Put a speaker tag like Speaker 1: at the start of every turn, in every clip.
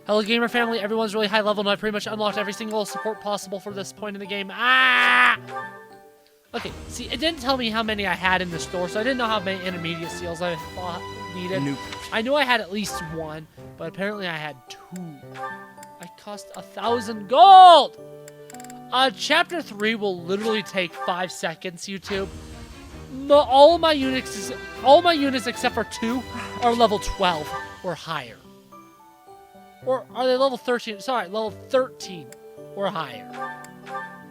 Speaker 1: Hello gamer family, everyone's really high level and I pretty much unlocked every single support possible for this point in the game. Ah! Okay, see, it didn't tell me how many I had in the store, so I didn't know how many intermediate seals I thought needed.
Speaker 2: Nope.
Speaker 1: I knew I had at least one, but apparently I had 2. I cost 1,000 gold! Chapter 3 will literally take 5 seconds, YouTube. All my units except for 2 are level 12 or higher. Or are they level 13? Sorry, level 13 or higher.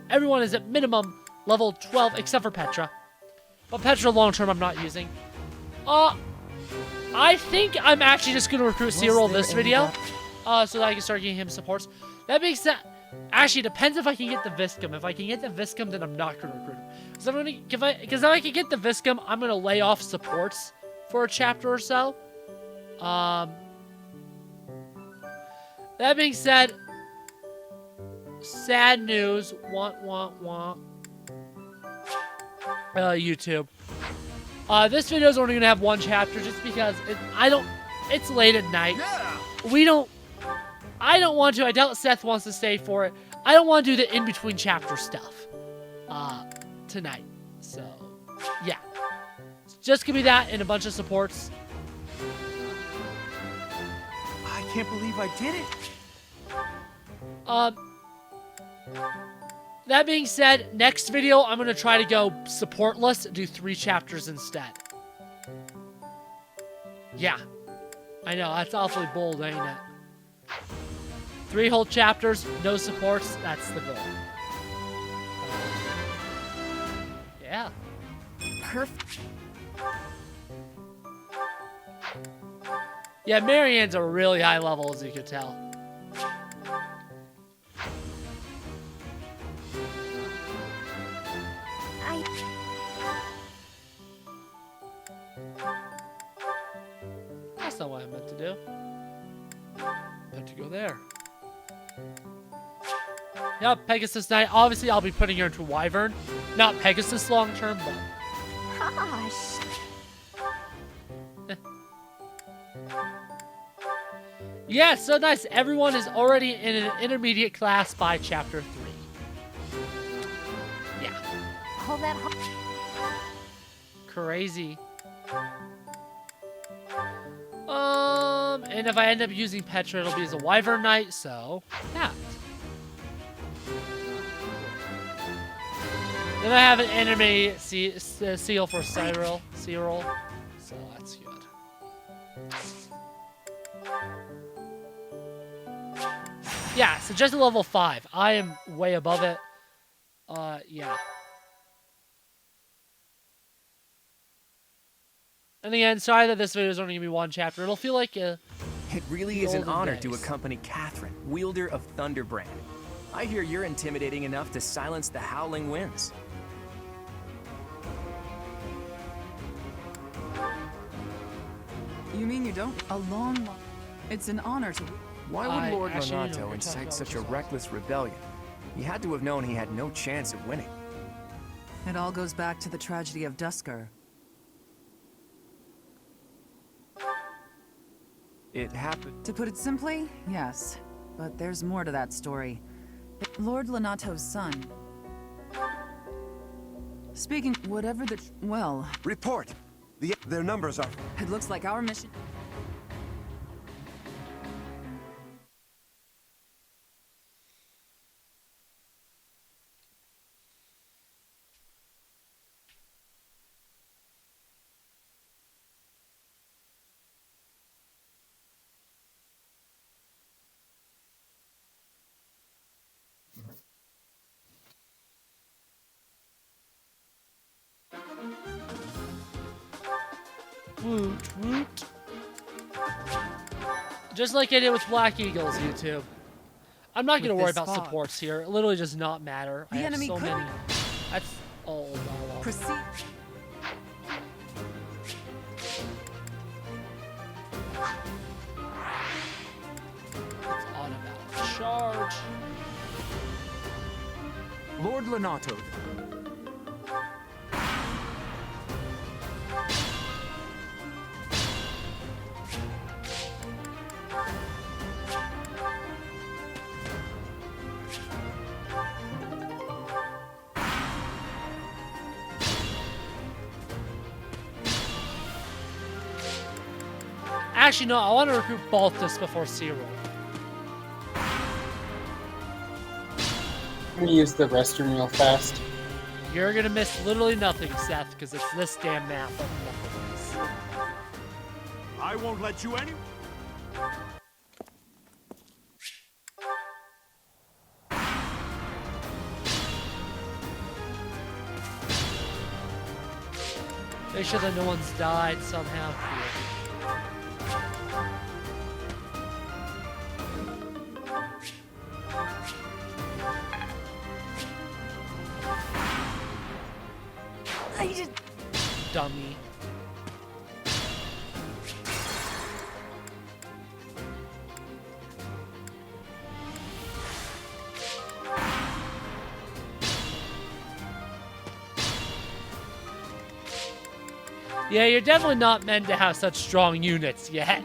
Speaker 1: Everyone is at minimum level 12 except for Petra. But Petra long term I'm not using. I think I'm actually just going to recruit Cyril this video. So that I can start getting him supports. That being said, actually depends if I can get the Viscum. If I can get the Viscum, then I'm not going to recruit him. Because if I can get the Viscum, I'm going to lay off supports for a chapter or so. That being said, sad news. YouTube. This video is only gonna have 1 chapter just because it's late at night. I don't want to. I doubt Seth wants to stay for it. I don't want to do the in-between chapter stuff tonight. So, yeah. It's just gonna be that and a bunch of supports.
Speaker 2: I can't believe I did it.
Speaker 1: That being said, next video, I'm going to try to go supportless, do 3 chapters instead. Yeah. I know, that's awfully bold, ain't it? 3 whole chapters, no supports, that's the goal. Yeah.
Speaker 3: Perfect.
Speaker 1: Yeah, Marianne's a really high level, as you can tell. That's not what I meant to do. I meant to go there. Yep, Pegasus Knight. Obviously, I'll be putting her into Wyvern. Not Pegasus long term, but...
Speaker 3: Gosh.
Speaker 1: Yeah, so nice. Everyone is already in an intermediate class by chapter 3. Yeah.
Speaker 3: All that.
Speaker 1: Crazy. And if I end up using Petra, it'll be as a Wyvern Knight, so yeah. Then I have an intermediate seal for Cyril, so that's good. Yeah, so just a level 5. I am way above it. Yeah. And again, sorry that this video is only going to be 1 chapter. It'll feel like a...
Speaker 2: It really is an honor to accompany Catherine, wielder of Thunderbrand. I hear you're intimidating enough to silence the howling winds.
Speaker 4: You mean you don't? A long one. It's an honor to...
Speaker 2: Why would Lord Lonato incite such a reckless rebellion? He had to have known he had no chance of winning.
Speaker 4: It all goes back to the tragedy of Dusker.
Speaker 2: It happened.
Speaker 4: To put it simply, yes. But there's more to that story. Lord Lonato's son. Speaking, whatever the... Well...
Speaker 5: Report! Their numbers are...
Speaker 4: It looks like our mission...
Speaker 1: Woot, woot. Just like I did with Black Eagles, YouTube. I'm not going to worry about supports here. It literally does not matter. I have so many. That's... Oh, no.
Speaker 4: Proceed.
Speaker 1: It's automatic charge.
Speaker 2: Lord Lonato.
Speaker 1: Actually, no, I want to recruit Baltus before Cyril.
Speaker 6: I'm gonna use the restroom real fast.
Speaker 1: You're gonna miss literally nothing, Seth, because it's this damn map of nothing.
Speaker 7: I won't let you any.
Speaker 1: Make sure that no one's died somehow.
Speaker 3: I just...
Speaker 1: Dummy. Yeah, you're definitely not meant to have such strong units yet.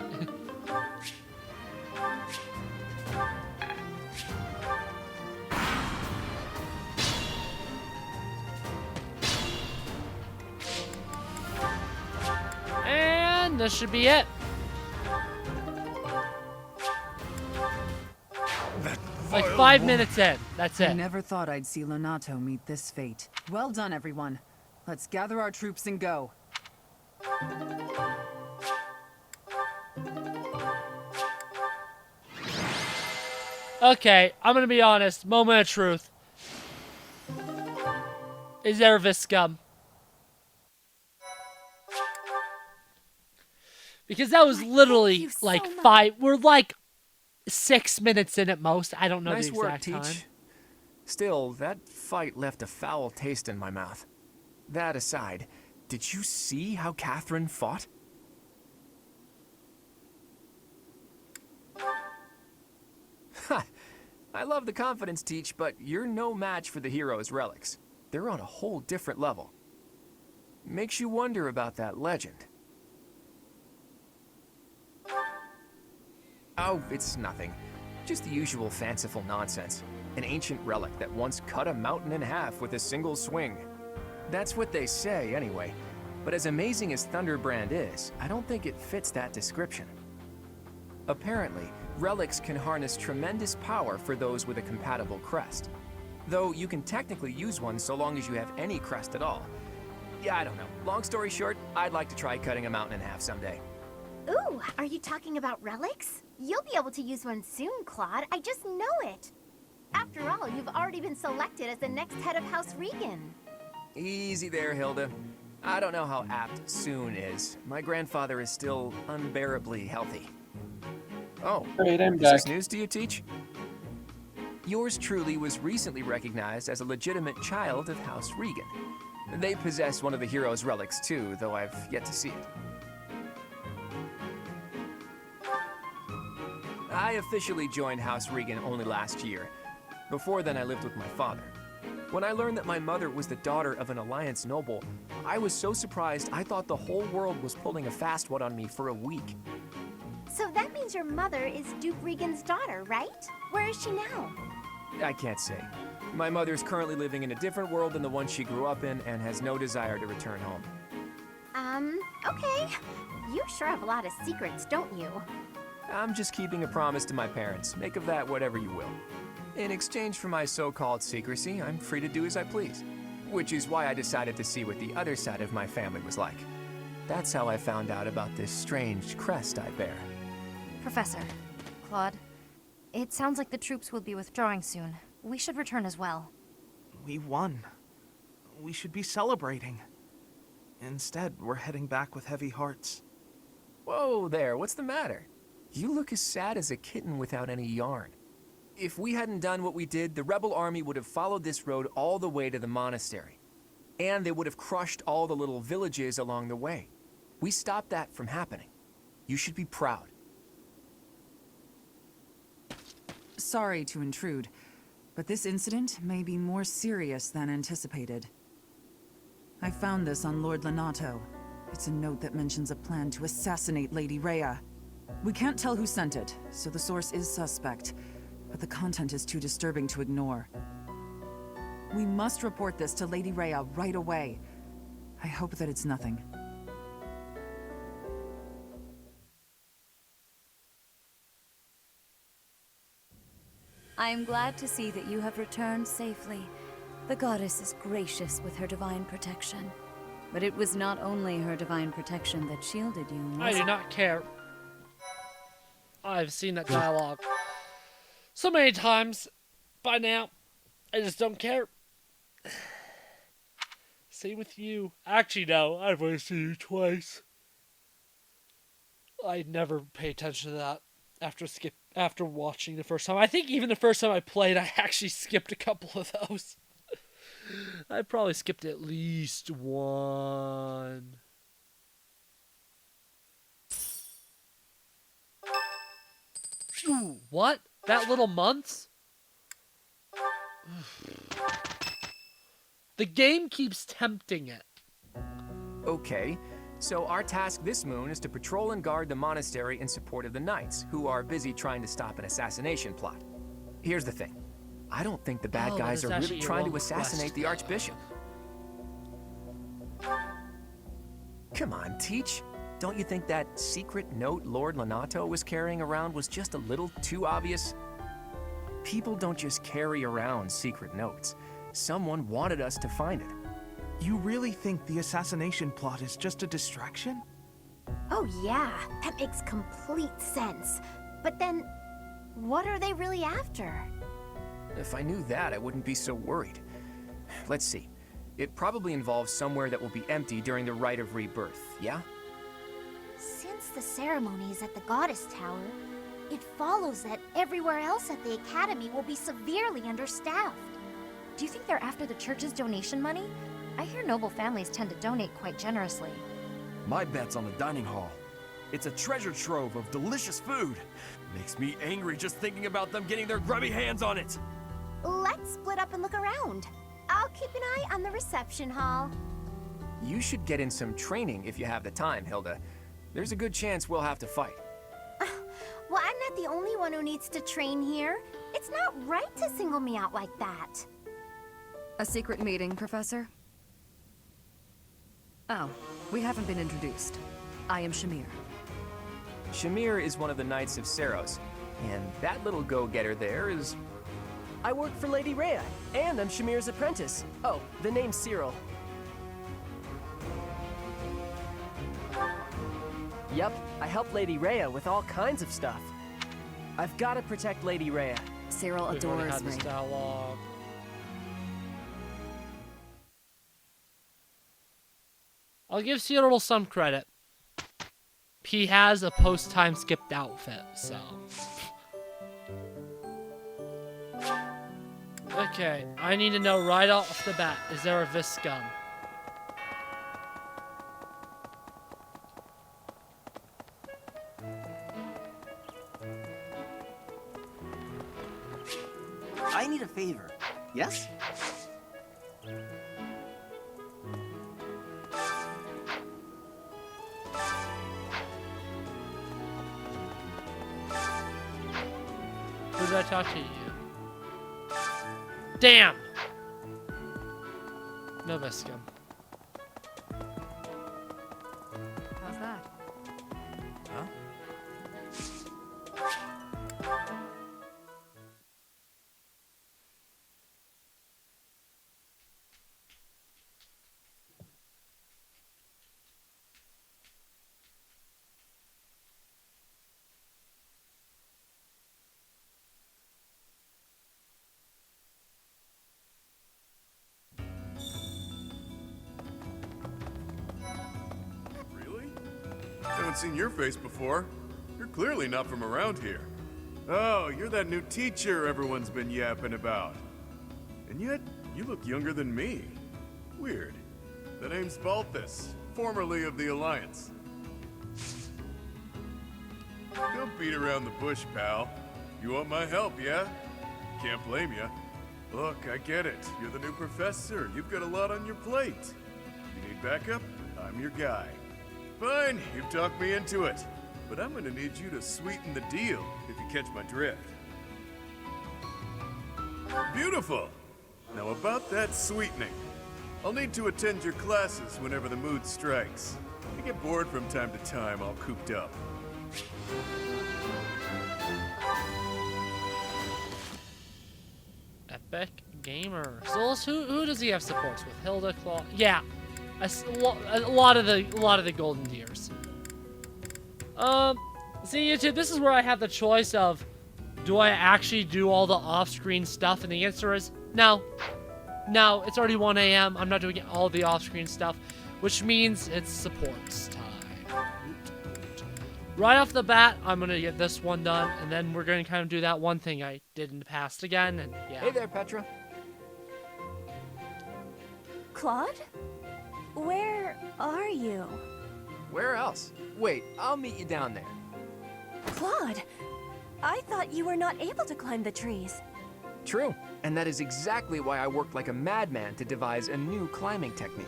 Speaker 1: And this should be it. Like 5 minutes in. That's
Speaker 4: I
Speaker 1: it.
Speaker 4: never thought I'd see Lonato meet this fate. Well done, everyone. Let's gather our troops and go.
Speaker 1: Okay, I'm gonna be honest. Moment of truth. Is there Viscum? Because that was literally
Speaker 3: you so
Speaker 1: like
Speaker 3: much.
Speaker 1: 5. We're like 6 minutes in at most. I don't know
Speaker 2: Nice
Speaker 1: the
Speaker 2: work,
Speaker 1: exact time.
Speaker 2: Teach. Still, that fight left a foul taste in my mouth. That aside, did you see how Catherine fought? Ha! I love the confidence, Teach, but you're no match for the hero's relics. They're on a whole different level. Makes you wonder about that legend. Oh, it's nothing. Just the usual fanciful nonsense. An ancient relic that once cut a mountain in half with a single swing. That's what they say, anyway. But as amazing as Thunderbrand is, I don't think it fits that description. Apparently, relics can harness tremendous power for those with a compatible crest. Though you can technically use one so long as you have any crest at all. Yeah, I don't know. Long story short, I'd like to try cutting a mountain in half someday.
Speaker 3: Ooh, are you talking about relics? You'll be able to use one soon, Claude. I just know it. After all, you've already been selected as the next head of House Regan.
Speaker 2: Easy there, Hilda. I don't know how apt soon is. My grandfather is still unbearably healthy. Oh,
Speaker 6: Great, I'm
Speaker 2: is
Speaker 6: back.
Speaker 2: this news to you, Teach? Yours truly was recently recognized as a legitimate child of House Regan. They possess one of the hero's relics too, though I've yet to see it. I officially joined House Regan only last year. Before then, I lived with my father. When I learned that my mother was the daughter of an Alliance noble, I was so surprised I thought the whole world was pulling a fast one on me for a week.
Speaker 3: So that means your mother is Duke Regan's daughter, right? Where is she now?
Speaker 2: I can't say. My mother's currently living in a different world than the one she grew up in and has no desire to return home.
Speaker 3: Okay. You sure have a lot of secrets, don't you?
Speaker 2: I'm just keeping a promise to my parents. Make of that whatever you will. In exchange for my so-called secrecy, I'm free to do as I please. Which is why I decided to see what the other side of my family was like. That's how I found out about this strange crest I bear.
Speaker 8: Professor, Claude, it sounds like the troops will be withdrawing soon. We should return as well.
Speaker 7: We won. We should be celebrating. Instead, we're heading back with heavy hearts.
Speaker 2: Whoa there, what's the matter? You look as sad as a kitten without any yarn. If we hadn't done what we did, the rebel army would have followed this road all the way to the monastery. And they would have crushed all the little villages along the way. We stopped that from happening. You should be proud.
Speaker 4: Sorry to intrude, but this incident may be more serious than anticipated. I found this on Lord Lonato. It's a note that mentions a plan to assassinate Lady Rhea. We can't tell who sent it, so the source is suspect, but the content is too disturbing to ignore. We must report this to Lady Rhea right away. I hope that it's nothing.
Speaker 9: I am glad to see that you have returned safely. The goddess is gracious with her divine protection. But it was not only her divine protection that shielded you.
Speaker 1: I do not care. I've seen that dialogue so many times by now. I just don't care. Same with you. Actually, no. I've only seen you twice. I never pay attention to that after watching the first time. I think even the first time I played, I actually skipped a couple of those. I probably skipped at least one. Ooh, what? That little months? The game keeps tempting it.
Speaker 2: Okay, so our task this moon is to patrol and guard the monastery in support of the knights, who are busy trying to stop an assassination plot. Here's the thing. I don't think the bad guys are really trying to assassinate the Archbishop. Come on, Teach. Don't you think that secret note Lord Lonato was carrying around was just a little too obvious? People don't just carry around secret notes. Someone wanted us to find it.
Speaker 7: You really think the assassination plot is just a distraction?
Speaker 3: Oh yeah, that makes complete sense. But then, what are they really after?
Speaker 2: If I knew that, I wouldn't be so worried. Let's see. It probably involves somewhere that will be empty during the Rite of Rebirth, yeah?
Speaker 3: Since the ceremony is at the Goddess Tower, it follows that everywhere else at the Academy will be severely understaffed.
Speaker 8: Do you think they're after the church's donation money? I hear noble families tend to donate quite generously.
Speaker 5: My bet's on the dining hall. It's a treasure trove of delicious food. Makes me angry just thinking about them getting their grubby hands on it.
Speaker 3: Let's split up and look around. I'll keep an eye on the reception hall.
Speaker 2: You should get in some training if you have the time, Hilda. There's a good chance we'll have to fight.
Speaker 3: Well, I'm not the only one who needs to train here. It's not right to single me out like that.
Speaker 10: A secret meeting, Professor? Oh, we haven't been introduced. I am Shamir.
Speaker 2: Shamir is one of the Knights of Seros, and that little go-getter there is...
Speaker 11: I work for Lady Rhea, and I'm Shamir's apprentice. Oh, the name's Cyril. Yep, I help Lady Rhea with all kinds of stuff. I've got to protect Lady Rhea.
Speaker 10: Cyril
Speaker 1: We've already
Speaker 10: adores
Speaker 1: had this
Speaker 10: me.
Speaker 1: dialogue. I'll give Cyril some credit. He has a post-time skipped outfit, so... Okay, I need to know right off the bat, is there a Viscum?
Speaker 12: I need a favor. Yes?
Speaker 1: Who did I talk to you? Damn! No Viscum.
Speaker 10: How's that?
Speaker 12: Huh?
Speaker 13: Haven't seen your face before. You're clearly not from around here. Oh, you're that new teacher everyone's been yapping about. And yet, you look younger than me. Weird. The name's Balthus, formerly of the Alliance. Don't beat around the bush, pal. You want my help, yeah? Can't blame ya. Look, I get it. You're the new professor. You've got a lot on your plate. You need backup? I'm your guy. Fine, you've talked me into it. But I'm gonna need you to sweeten the deal, if you catch my drift. Beautiful! Now about that sweetening. I'll need to attend your classes whenever the mood strikes. I get bored from time to time, all cooped up.
Speaker 1: Epic Gamer. So who does he have supports with? Hilda, Claw. Yeah, a lot of the golden deers. See, YouTube, this is where I have the choice of, do I actually do all the off-screen stuff? And the answer is no. No, it's already 1 a.m. I'm not doing all the off-screen stuff, which means it's supports time. Right off the bat, I'm gonna get this one done, and then we're gonna kind of do that one thing I did in the past again, and yeah.
Speaker 2: Hey there, Petra.
Speaker 9: Claude? Where are you?
Speaker 2: Where else? Wait, I'll meet you down there.
Speaker 9: Claude, I thought you were not able to climb the trees.
Speaker 2: True, and that is exactly why I worked like a madman to devise a new climbing technique.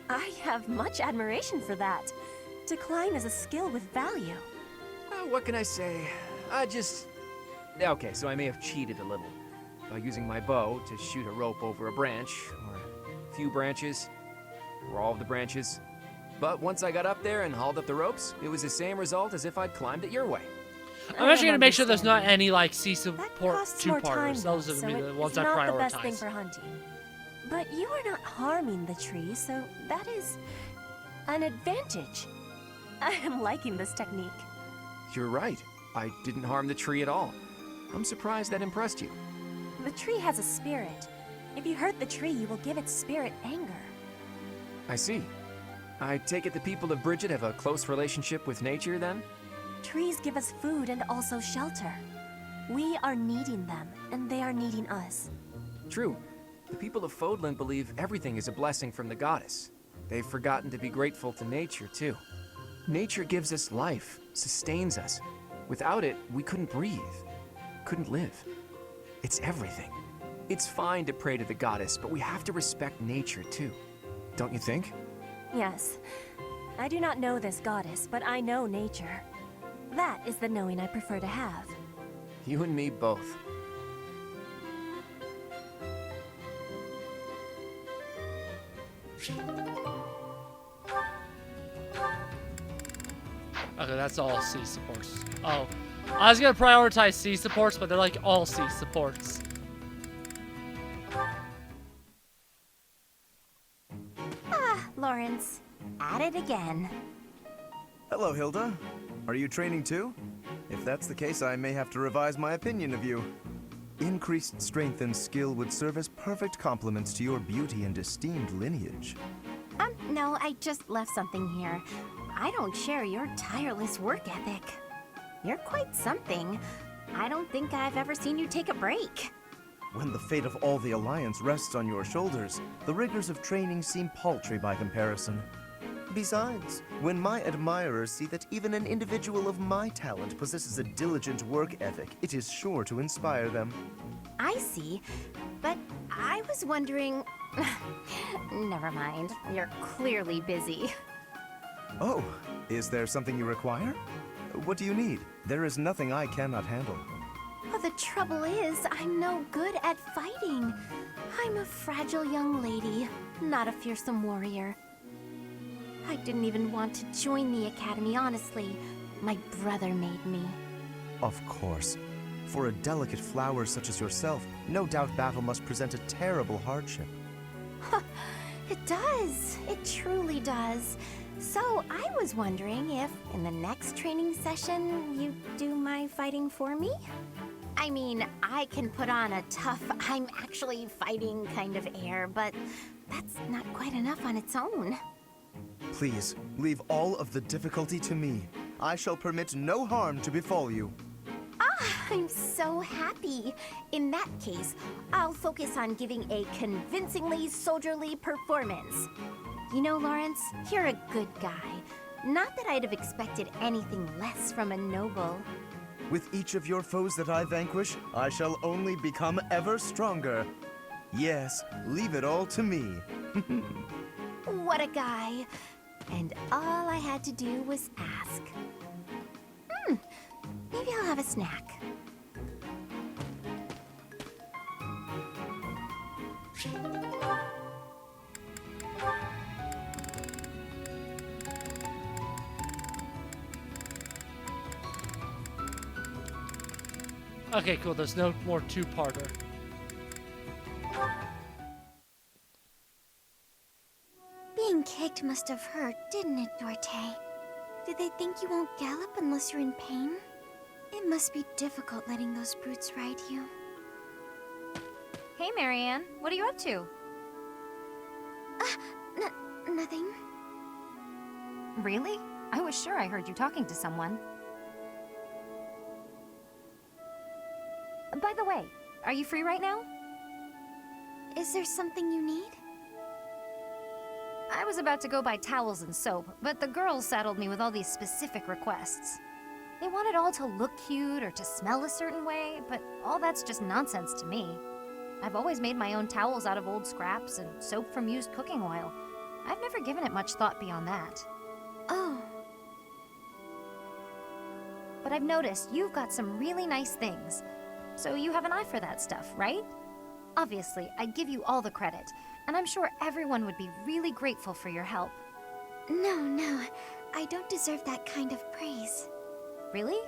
Speaker 9: I have much admiration for that. To climb is a skill with value.
Speaker 2: What can I say? Okay, so I may have cheated a little by using my bow to shoot a rope over a branch, or a few branches, or all of the branches. But once I got up there and hauled up the ropes, it was the same result as if I'd climbed it your way.
Speaker 1: I'm actually gonna make sure there's not any like C support
Speaker 9: more time,
Speaker 1: two-parters. Those are
Speaker 9: so
Speaker 1: gonna be the ones
Speaker 9: it's
Speaker 1: I
Speaker 9: not
Speaker 1: prioritize.
Speaker 9: the best thing for hunting. But you are not harming the tree, so that is an advantage. I am liking this technique.
Speaker 2: You're right. I didn't harm the tree at all. I'm surprised that impressed you.
Speaker 9: The tree has a spirit. If you hurt the tree, you will give its spirit anger.
Speaker 2: I see. I take it the people of Bridget have a close relationship with nature, then?
Speaker 9: Trees give us food and also shelter. We are needing them, and they are needing us.
Speaker 2: True. The people of Fodlan believe everything is a blessing from the goddess. They've forgotten to be grateful to nature, too. Nature gives us life, sustains us. Without it, we couldn't breathe, couldn't live. It's everything. It's fine to pray to the goddess, but we have to respect nature, too. Don't you think?
Speaker 9: Yes. I do not know this goddess, but I know nature. That is the knowing I prefer to have.
Speaker 2: You and me both.
Speaker 1: Okay, that's all C supports. Oh, I was gonna prioritize C supports, but they're like all C supports.
Speaker 3: Lawrence, at it again.
Speaker 14: Hello, Hilda. Are you training too? If that's the case, I may have to revise my opinion of you. Increased strength and skill would serve as perfect complements to your beauty and esteemed lineage.
Speaker 3: No, I just left something here. I don't share your tireless work ethic. You're quite something. I don't think I've ever seen you take a break.
Speaker 14: When the fate of all the Alliance rests on your shoulders, the rigors of training seem paltry by comparison. Besides, when my admirers see that even an individual of my talent possesses a diligent work ethic, it is sure to inspire them.
Speaker 3: I see, but I was wondering... Never mind, you're clearly busy.
Speaker 14: Oh, is there something you require? What do you need? There is nothing I cannot handle.
Speaker 3: Oh, the trouble is, I'm no good at fighting. I'm a fragile young lady, not a fearsome warrior. I didn't even want to join the academy, honestly. My brother made me.
Speaker 14: Of course. For a delicate flower such as yourself, no doubt battle must present a terrible hardship.
Speaker 3: It does. It truly does. So I was wondering if, in the next training session, you do my fighting for me? I mean, I can put on a tough, I'm actually fighting kind of air, but that's not quite enough on its own.
Speaker 14: Please, leave all of the difficulty to me. I shall permit no harm to befall you.
Speaker 3: I'm so happy. In that case, I'll focus on giving a convincingly soldierly performance. You know, Lawrence, you're a good guy. Not that I'd have expected anything less from a noble.
Speaker 14: With each of your foes that I vanquish, I shall only become ever stronger. Yes, leave it all to me.
Speaker 3: What a guy. And all I had to do was ask. Maybe I'll have a snack.
Speaker 1: Okay, cool. There's no more two-parter.
Speaker 3: act must have hurt, didn't it, Dorte? Did they think you won't gallop unless you're in pain? It must be difficult letting those brutes ride you.
Speaker 8: Hey, Marianne. What are you up to?
Speaker 3: Nothing.
Speaker 8: Really? I was sure I heard you talking to someone. By the way, are you free right now?
Speaker 3: Is there something you need?
Speaker 8: I was about to go buy towels and soap, but the girls saddled me with all these specific requests. They want it all to look cute or to smell a certain way, but all that's just nonsense to me. I've always made my own towels out of old scraps and soap from used cooking oil. I've never given it much thought beyond that.
Speaker 3: Oh.
Speaker 8: But I've noticed you've got some really nice things. So you have an eye for that stuff, right? Obviously, I give you all the credit, and I'm sure everyone would be really grateful for your help.
Speaker 3: No, I don't deserve that kind of praise.
Speaker 8: Really?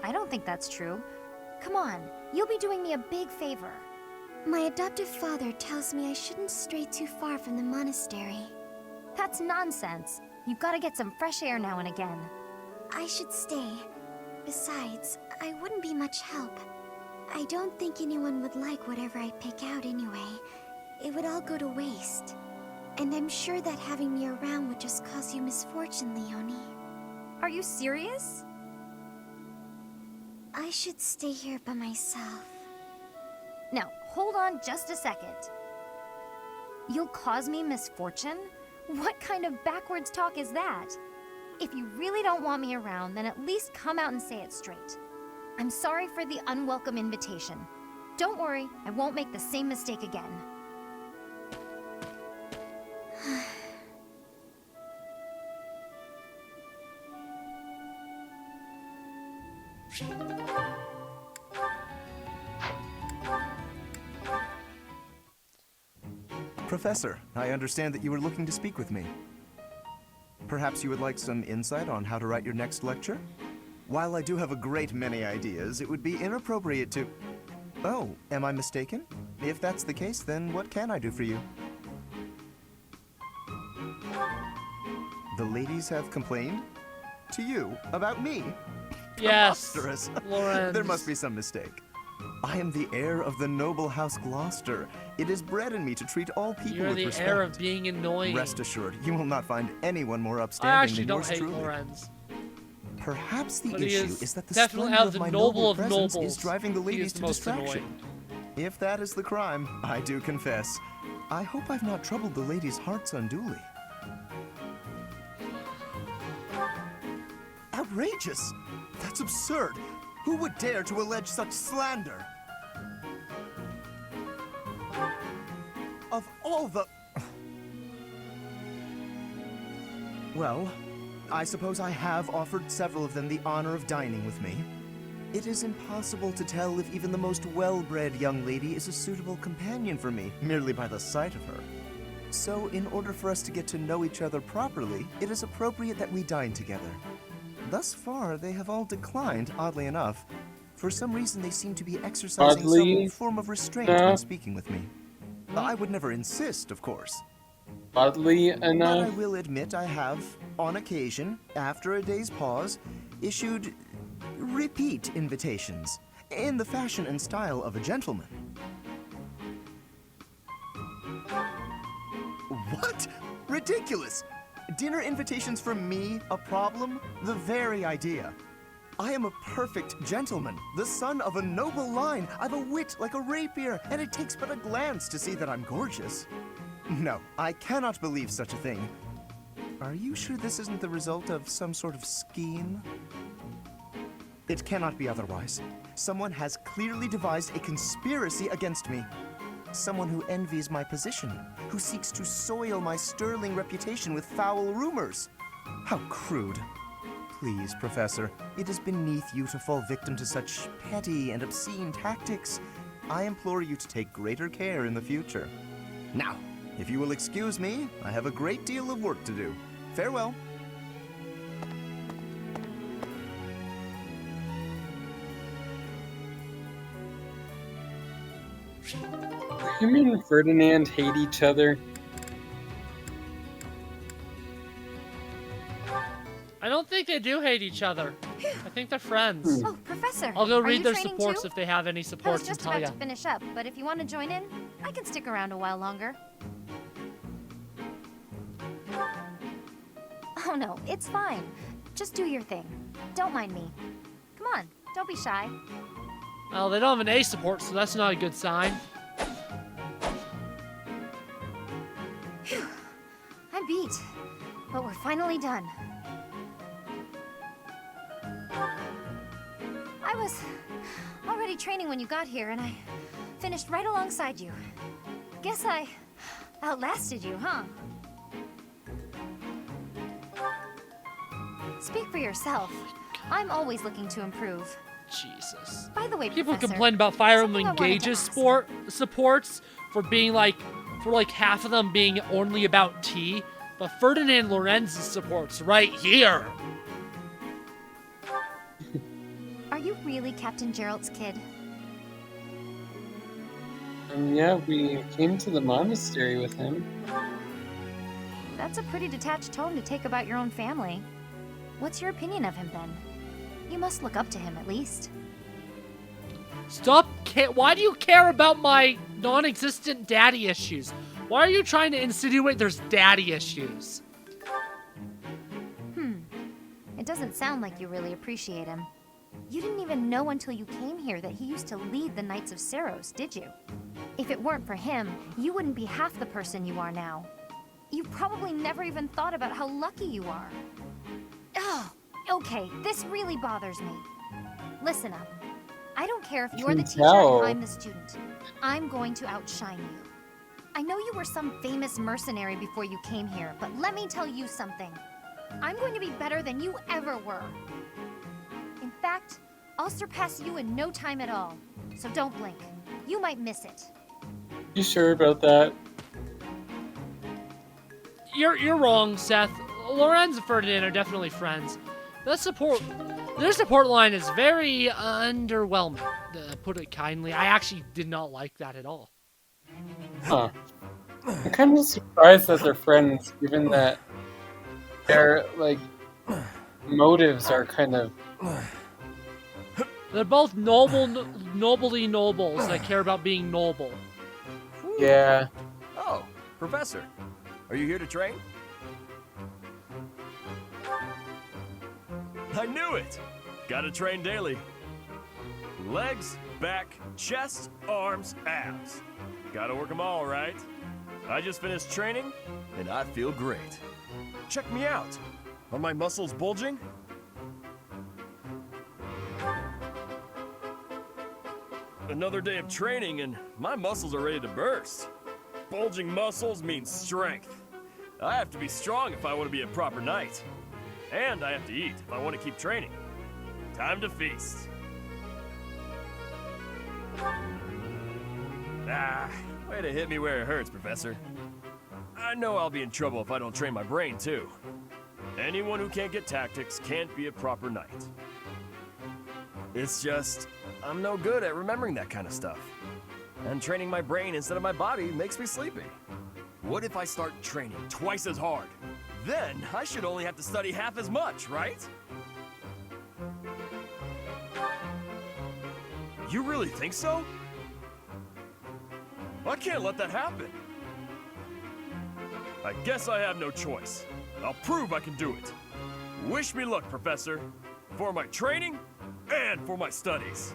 Speaker 8: I don't think that's true. Come on, you'll be doing me a big favor.
Speaker 3: My adoptive father tells me I shouldn't stray too far from the monastery.
Speaker 8: That's nonsense. You've got to get some fresh air now and again.
Speaker 3: I should stay. Besides, I wouldn't be much help. I don't think anyone would like whatever I pick out anyway. It would all go to waste. And I'm sure that having me around would just cause you misfortune, Leonie.
Speaker 8: Are you serious?
Speaker 3: I should stay here by myself.
Speaker 8: Now, hold on just a second. You'll cause me misfortune? What kind of backwards talk is that? If you really don't want me around, then at least come out and say it straight. I'm sorry for the unwelcome invitation. Don't worry, I won't make the same mistake again.
Speaker 14: Professor, I understand that you were looking to speak with me. Perhaps you would like some insight on how to write your next lecture? While I do have a great many ideas, it would be inappropriate to... Oh, am I mistaken? If that's the case, then what can I do for you? The ladies have complained? To you? About me?
Speaker 1: Yes,
Speaker 14: Preposterous.
Speaker 1: Lorenz.
Speaker 14: There must be some mistake. I am the heir of the noble house Gloucester. It is bred in me to treat all people
Speaker 1: You're
Speaker 14: with
Speaker 1: the
Speaker 14: respect.
Speaker 1: heir of being annoying.
Speaker 14: Rest assured, you will not find anyone more
Speaker 1: I
Speaker 14: upstanding
Speaker 1: actually
Speaker 14: than
Speaker 1: don't
Speaker 14: yours
Speaker 1: hate
Speaker 14: truly.
Speaker 1: Lorenz.
Speaker 14: Perhaps the
Speaker 1: But he
Speaker 14: issue
Speaker 1: is
Speaker 14: is that the
Speaker 1: definitely
Speaker 14: splendor
Speaker 1: out
Speaker 14: of
Speaker 1: the
Speaker 14: my
Speaker 1: noble
Speaker 14: noble
Speaker 1: of
Speaker 14: presence
Speaker 1: nobles.
Speaker 14: is driving the
Speaker 1: He is
Speaker 14: ladies
Speaker 1: the
Speaker 14: to
Speaker 1: most
Speaker 14: distraction.
Speaker 1: annoying.
Speaker 14: If that is the crime, I do confess. I hope I've not troubled the ladies' hearts unduly. Outrageous! That's absurd! Who would dare to allege such slander? Of all the... Well, I suppose I have offered several of them the honor of dining with me. It is impossible to tell if even the most well-bred young lady is a suitable companion for me, merely by the sight of her. So, in order for us to get to know each other properly, it is appropriate that we dine together. Thus far, they have all declined, oddly enough. For some reason, they seem to be exercising
Speaker 6: Oddly?
Speaker 14: some form of restraint
Speaker 6: No.
Speaker 14: when speaking with me. I would never insist, of course.
Speaker 6: Oddly
Speaker 14: But I
Speaker 6: enough,
Speaker 14: will admit I have, on occasion, after a day's pause, issued repeat invitations, in the fashion and style of a gentleman. What? Ridiculous! Dinner invitations from me a problem? The very idea. I am a perfect gentleman, the son of a noble line. I've a wit like a rapier, and it takes but a glance to see that I'm gorgeous. No, I cannot believe such a thing. Are you sure this isn't the result of some sort of scheme? It cannot be otherwise. Someone has clearly devised a conspiracy against me. Someone who envies my position, who seeks to soil my sterling reputation with foul rumors. How crude. Please, Professor, it is beneath you to fall victim to such petty and obscene tactics. I implore you to take greater care in the future. Now, if you will excuse me, I have a great deal of work to do. Farewell.
Speaker 6: him and Ferdinand hate each other.
Speaker 1: they do hate each other. I think they're friends.
Speaker 8: Oh, Professor.
Speaker 1: I'll go
Speaker 8: are
Speaker 1: read
Speaker 8: you
Speaker 1: their
Speaker 8: training
Speaker 1: supports
Speaker 8: too?
Speaker 1: if they have any
Speaker 8: I was
Speaker 1: supports and
Speaker 8: just
Speaker 1: tell
Speaker 8: about
Speaker 1: ya.
Speaker 8: to finish up, but if you want to join in, I can stick around a while longer. Oh no, it's fine. Just do your thing. Don't mind me. Come on, don't be shy.
Speaker 1: Well, they don't have an A support, so that's not a good sign.
Speaker 8: Phew. I'm beat, but we're finally done. I was already training when you got here, and I finished right alongside you. Guess I outlasted you, huh? Speak for yourself. I'm always looking to improve.
Speaker 1: Jesus.
Speaker 8: By the way,
Speaker 1: People
Speaker 8: Professor,
Speaker 1: complain about Fire Emblem
Speaker 8: something I wanted to
Speaker 1: Engage's
Speaker 8: ask.
Speaker 1: supports for being like half of them being only about tea, but Ferdinand Lorenz's supports right here.
Speaker 8: Are you really Captain Gerald's kid?
Speaker 6: Yeah, we came to the monastery with him.
Speaker 8: That's a pretty detached tone to take about your own family. What's your opinion of him then? You must look up to him at least.
Speaker 1: Stop! Why do you care about my non-existent daddy issues? Why are you trying to insinuate there's daddy issues?
Speaker 8: It doesn't sound like you really appreciate him. You didn't even know until you came here that he used to lead the Knights of Seiros, did you? If it weren't for him, you wouldn't be half the person you are now. You probably never even thought about how lucky you are. Ugh, okay, this really bothers me. Listen up. I don't care if you're the teacher and I'm the student. I'm going to outshine you. I know you were some famous mercenary before you came here, but let me tell you something. I'm going to be better than you ever were. In fact, I'll surpass you in no time at all. So don't blink. You might miss it.
Speaker 6: You sure about that?
Speaker 1: You're wrong, Seth. Lorenz and Ferdinand are definitely friends. Their support line is very underwhelming, to put it kindly. I actually did not like that at all.
Speaker 6: Huh. I'm kind of surprised that they're friends, given that their, motives are kind of...
Speaker 1: They're both nobly nobles that care about being noble.
Speaker 6: Yeah.
Speaker 2: Oh, Professor. Are you here to train? I knew it! Gotta train daily. Legs, back, chest, arms, abs. Gotta work them all, right? I just finished training, and I feel great. Check me out. Are my muscles bulging? Another day of training, and my muscles are ready to burst. Bulging muscles means strength. I have to be strong if I want to be a proper knight. And I have to eat if I want to keep training. Time to feast. Ah, way to hit me where it hurts, Professor. I know I'll be in trouble if I don't train my brain, too. Anyone who can't get tactics can't be a proper knight. It's just, I'm no good at remembering that kind of stuff. And training my brain instead of my body makes me sleepy. What if I start training twice as hard? Then I should only have to study half as much, right? You really think so? I can't let that happen. I guess I have no choice. I'll prove I can do it. Wish me luck, Professor. For my training and for my studies.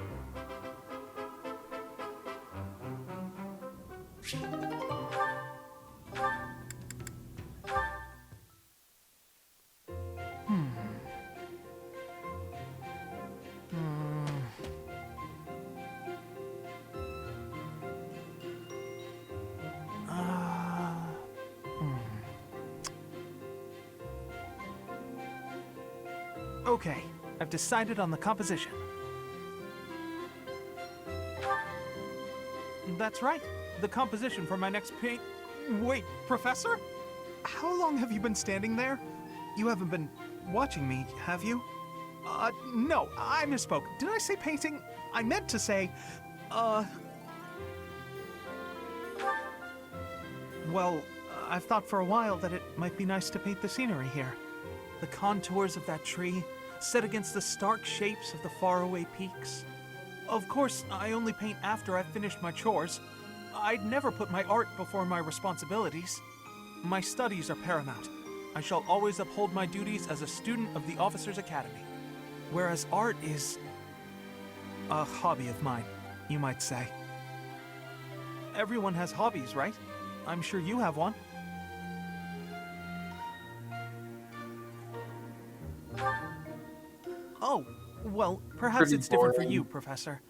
Speaker 7: Okay, I've decided on the composition. That's right, the composition for my next paint. Wait, Professor? How long have you been standing there? You haven't been watching me, have you? No, I misspoke. Did I say painting? I meant to say, Well, I've thought for a while that it might be nice to paint the scenery here. The contours of that tree, set against the stark shapes of the faraway peaks. Of course, I only paint after I've finished my chores. I'd never put my art before my responsibilities. My studies are paramount. I shall always uphold my duties as a student of the Officers' Academy. Whereas art is a hobby of mine, you might say. Everyone has hobbies, right? I'm sure you have one. Oh, well, perhaps
Speaker 6: Pretty
Speaker 7: it's different for
Speaker 6: boring.
Speaker 7: you, Professor.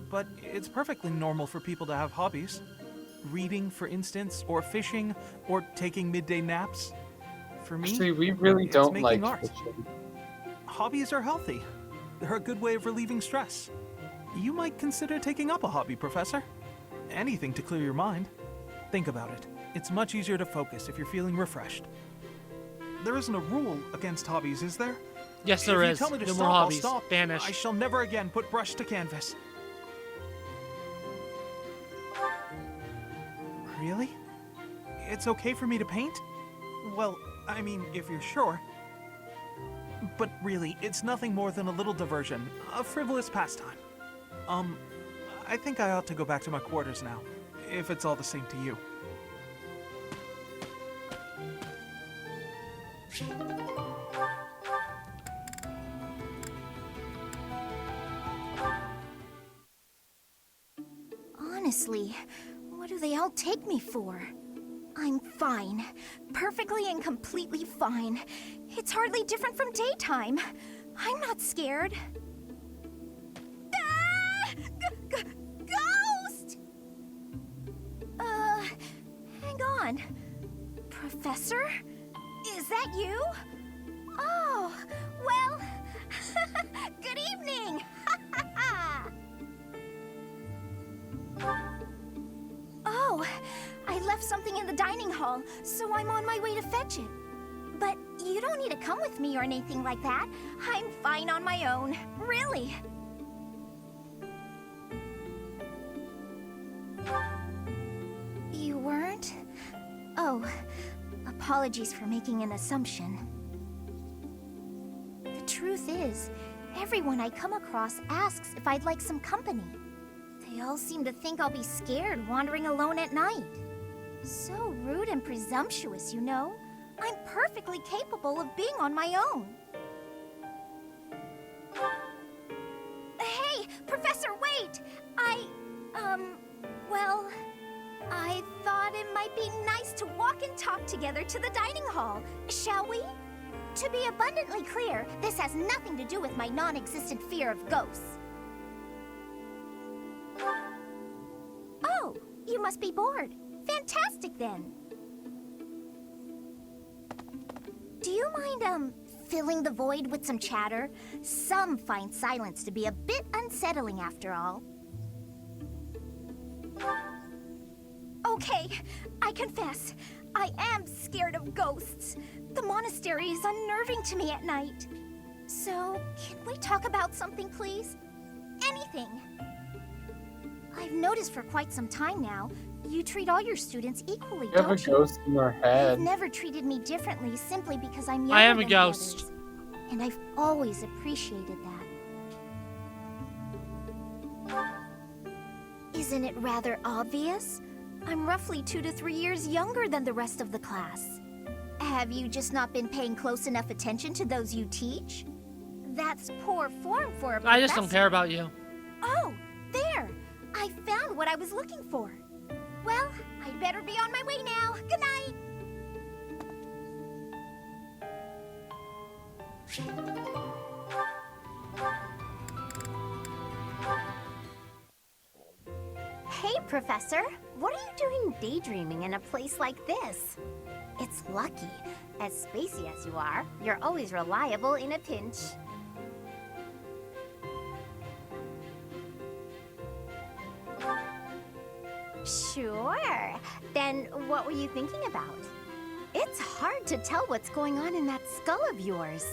Speaker 7: But it's perfectly normal for people to have hobbies. Reading, for instance, or fishing, or taking midday naps. For me,
Speaker 6: Actually, we really
Speaker 7: it's
Speaker 6: don't
Speaker 7: making
Speaker 6: like
Speaker 7: art.
Speaker 6: fishing.
Speaker 7: Hobbies are healthy. They're a good way of relieving stress. You might consider taking up a hobby, Professor. Anything to clear your mind. Think about it. It's much easier to focus if you're feeling refreshed. There isn't a rule against hobbies, is there?
Speaker 1: Yes, there
Speaker 7: if
Speaker 1: is.
Speaker 7: you tell me to
Speaker 1: No
Speaker 7: stop,
Speaker 1: more
Speaker 7: I'll
Speaker 1: hobbies.
Speaker 7: stop.
Speaker 1: Banish.
Speaker 7: I shall never again put brush to canvas. Really? It's okay for me to paint? Well, I mean, if you're sure. But really, it's nothing more than a little diversion, a frivolous pastime. I think I ought to go back to my quarters now, if it's all the same to you.
Speaker 3: Honestly, what do they all take me for? I'm fine. Perfectly and completely fine. It's hardly different from daytime. I'm not scared. Ah! Ghost! Hang on. Professor? Is that you? Oh, well, good evening. Oh, I left something in the dining hall, so I'm on my way to fetch it. But you don't need to come with me or anything like that. I'm fine on my own, really. You weren't? Oh, apologies for making an assumption. The truth is, everyone I come across asks if I'd like some company. They all seem to think I'll be scared wandering alone at night. So rude and presumptuous, you know? I'm perfectly capable of being on my own. Hey, Professor, wait! Well, I thought it might be nice to walk and talk together to the dining hall. Shall we? To be abundantly clear, this has nothing to do with my non-existent fear of ghosts. Oh, you must be bored. Fantastic, then. Do you mind, filling the void with some chatter? Some find silence to be a bit unsettling, after all. Okay, I confess, I am scared of ghosts. The monastery is unnerving to me at night. So, can we talk about something, please? Anything. I've noticed for quite some time now, you treat all your students equally,
Speaker 6: You have a
Speaker 3: don't you?
Speaker 6: ghost in your head.
Speaker 3: You've never treated me differently simply because I'm younger
Speaker 1: I am a
Speaker 3: than the
Speaker 1: ghost.
Speaker 3: others, and I've always appreciated that. Isn't it rather obvious? I'm roughly 2 to 3 years younger than the rest of the class. Have you just not been paying close enough attention to those you teach? That's poor form for a professor.
Speaker 1: I just don't care about you.
Speaker 3: Oh, there! I found what I was looking for. Well, I'd better be on my way now. Good night! Hey, Professor. What are you doing daydreaming in a place like this? It's lucky. As spacey as you are, you're always reliable in a pinch. Sure. Then what were you thinking about? It's hard to tell what's going on in that skull of yours.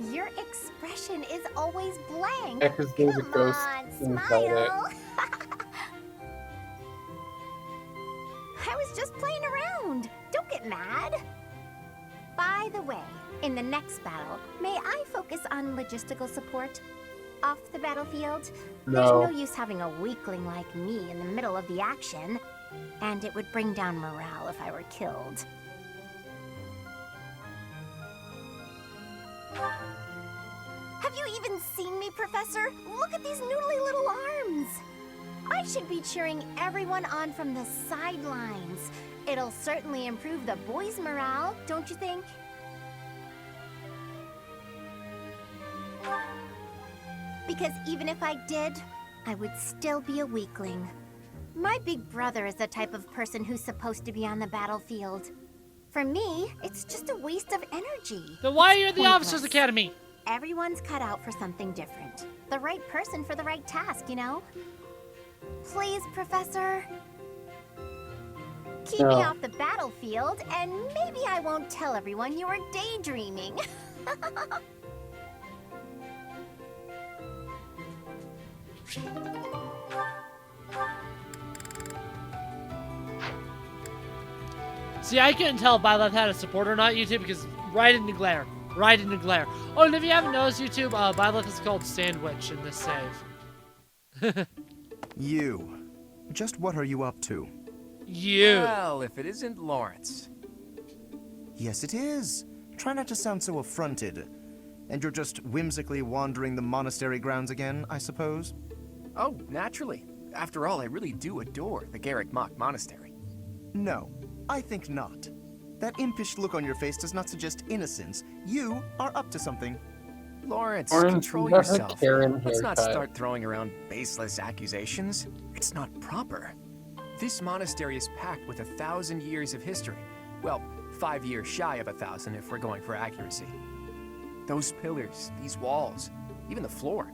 Speaker 3: Your expression is always blank.
Speaker 6: Yeah, 'cause there's a
Speaker 3: Come
Speaker 6: ghost
Speaker 3: on,
Speaker 6: inside it.
Speaker 3: smile. I was just playing around. Don't get mad. By the way, in the next battle, may I focus on logistical support? Off the battlefield? There's no use having a weakling like me in the middle of the action, and it would bring down morale if I were killed. Have you even seen me, Professor? Look at these noodly little arms! I should be cheering everyone on from the sidelines. It'll certainly improve the boys' morale, don't you think? Because even if I did, I would still be a weakling. My big brother is the type of person who's supposed to be on the battlefield. For me, it's just a waste of energy.
Speaker 1: Then why are you at the
Speaker 3: Pointless.
Speaker 1: Officers Academy?
Speaker 3: Everyone's cut out for something different. The right person for the right task, you know? Please, Professor. Keep me off the battlefield, and maybe I won't tell everyone you were daydreaming.
Speaker 1: See, I couldn't tell if Violet had a support or not, YouTube, because right in the glare. Right in the glare. Oh, and if you haven't noticed, YouTube, Violet is called Sandwich in this save.
Speaker 14: You. Just what are you up to?
Speaker 1: You.
Speaker 2: Well, if it isn't Lawrence.
Speaker 14: Yes, it is. Try not to sound so affronted. And you're just whimsically wandering the monastery grounds again, I suppose?
Speaker 2: Oh, naturally. After all, I really do adore the Garrick Mock Monastery.
Speaker 14: No, I think not. That impish look on your face does not suggest innocence. You are up to something.
Speaker 2: Lawrence,
Speaker 6: Orange,
Speaker 2: control
Speaker 6: you have a
Speaker 2: yourself.
Speaker 6: Karen
Speaker 2: Let's not
Speaker 6: haircut.
Speaker 2: start throwing around baseless accusations. It's not proper. This monastery is packed with 1,000 years of history. Well, 5 years shy of 1,000 if we're going for accuracy. Those pillars, these walls, even the floor,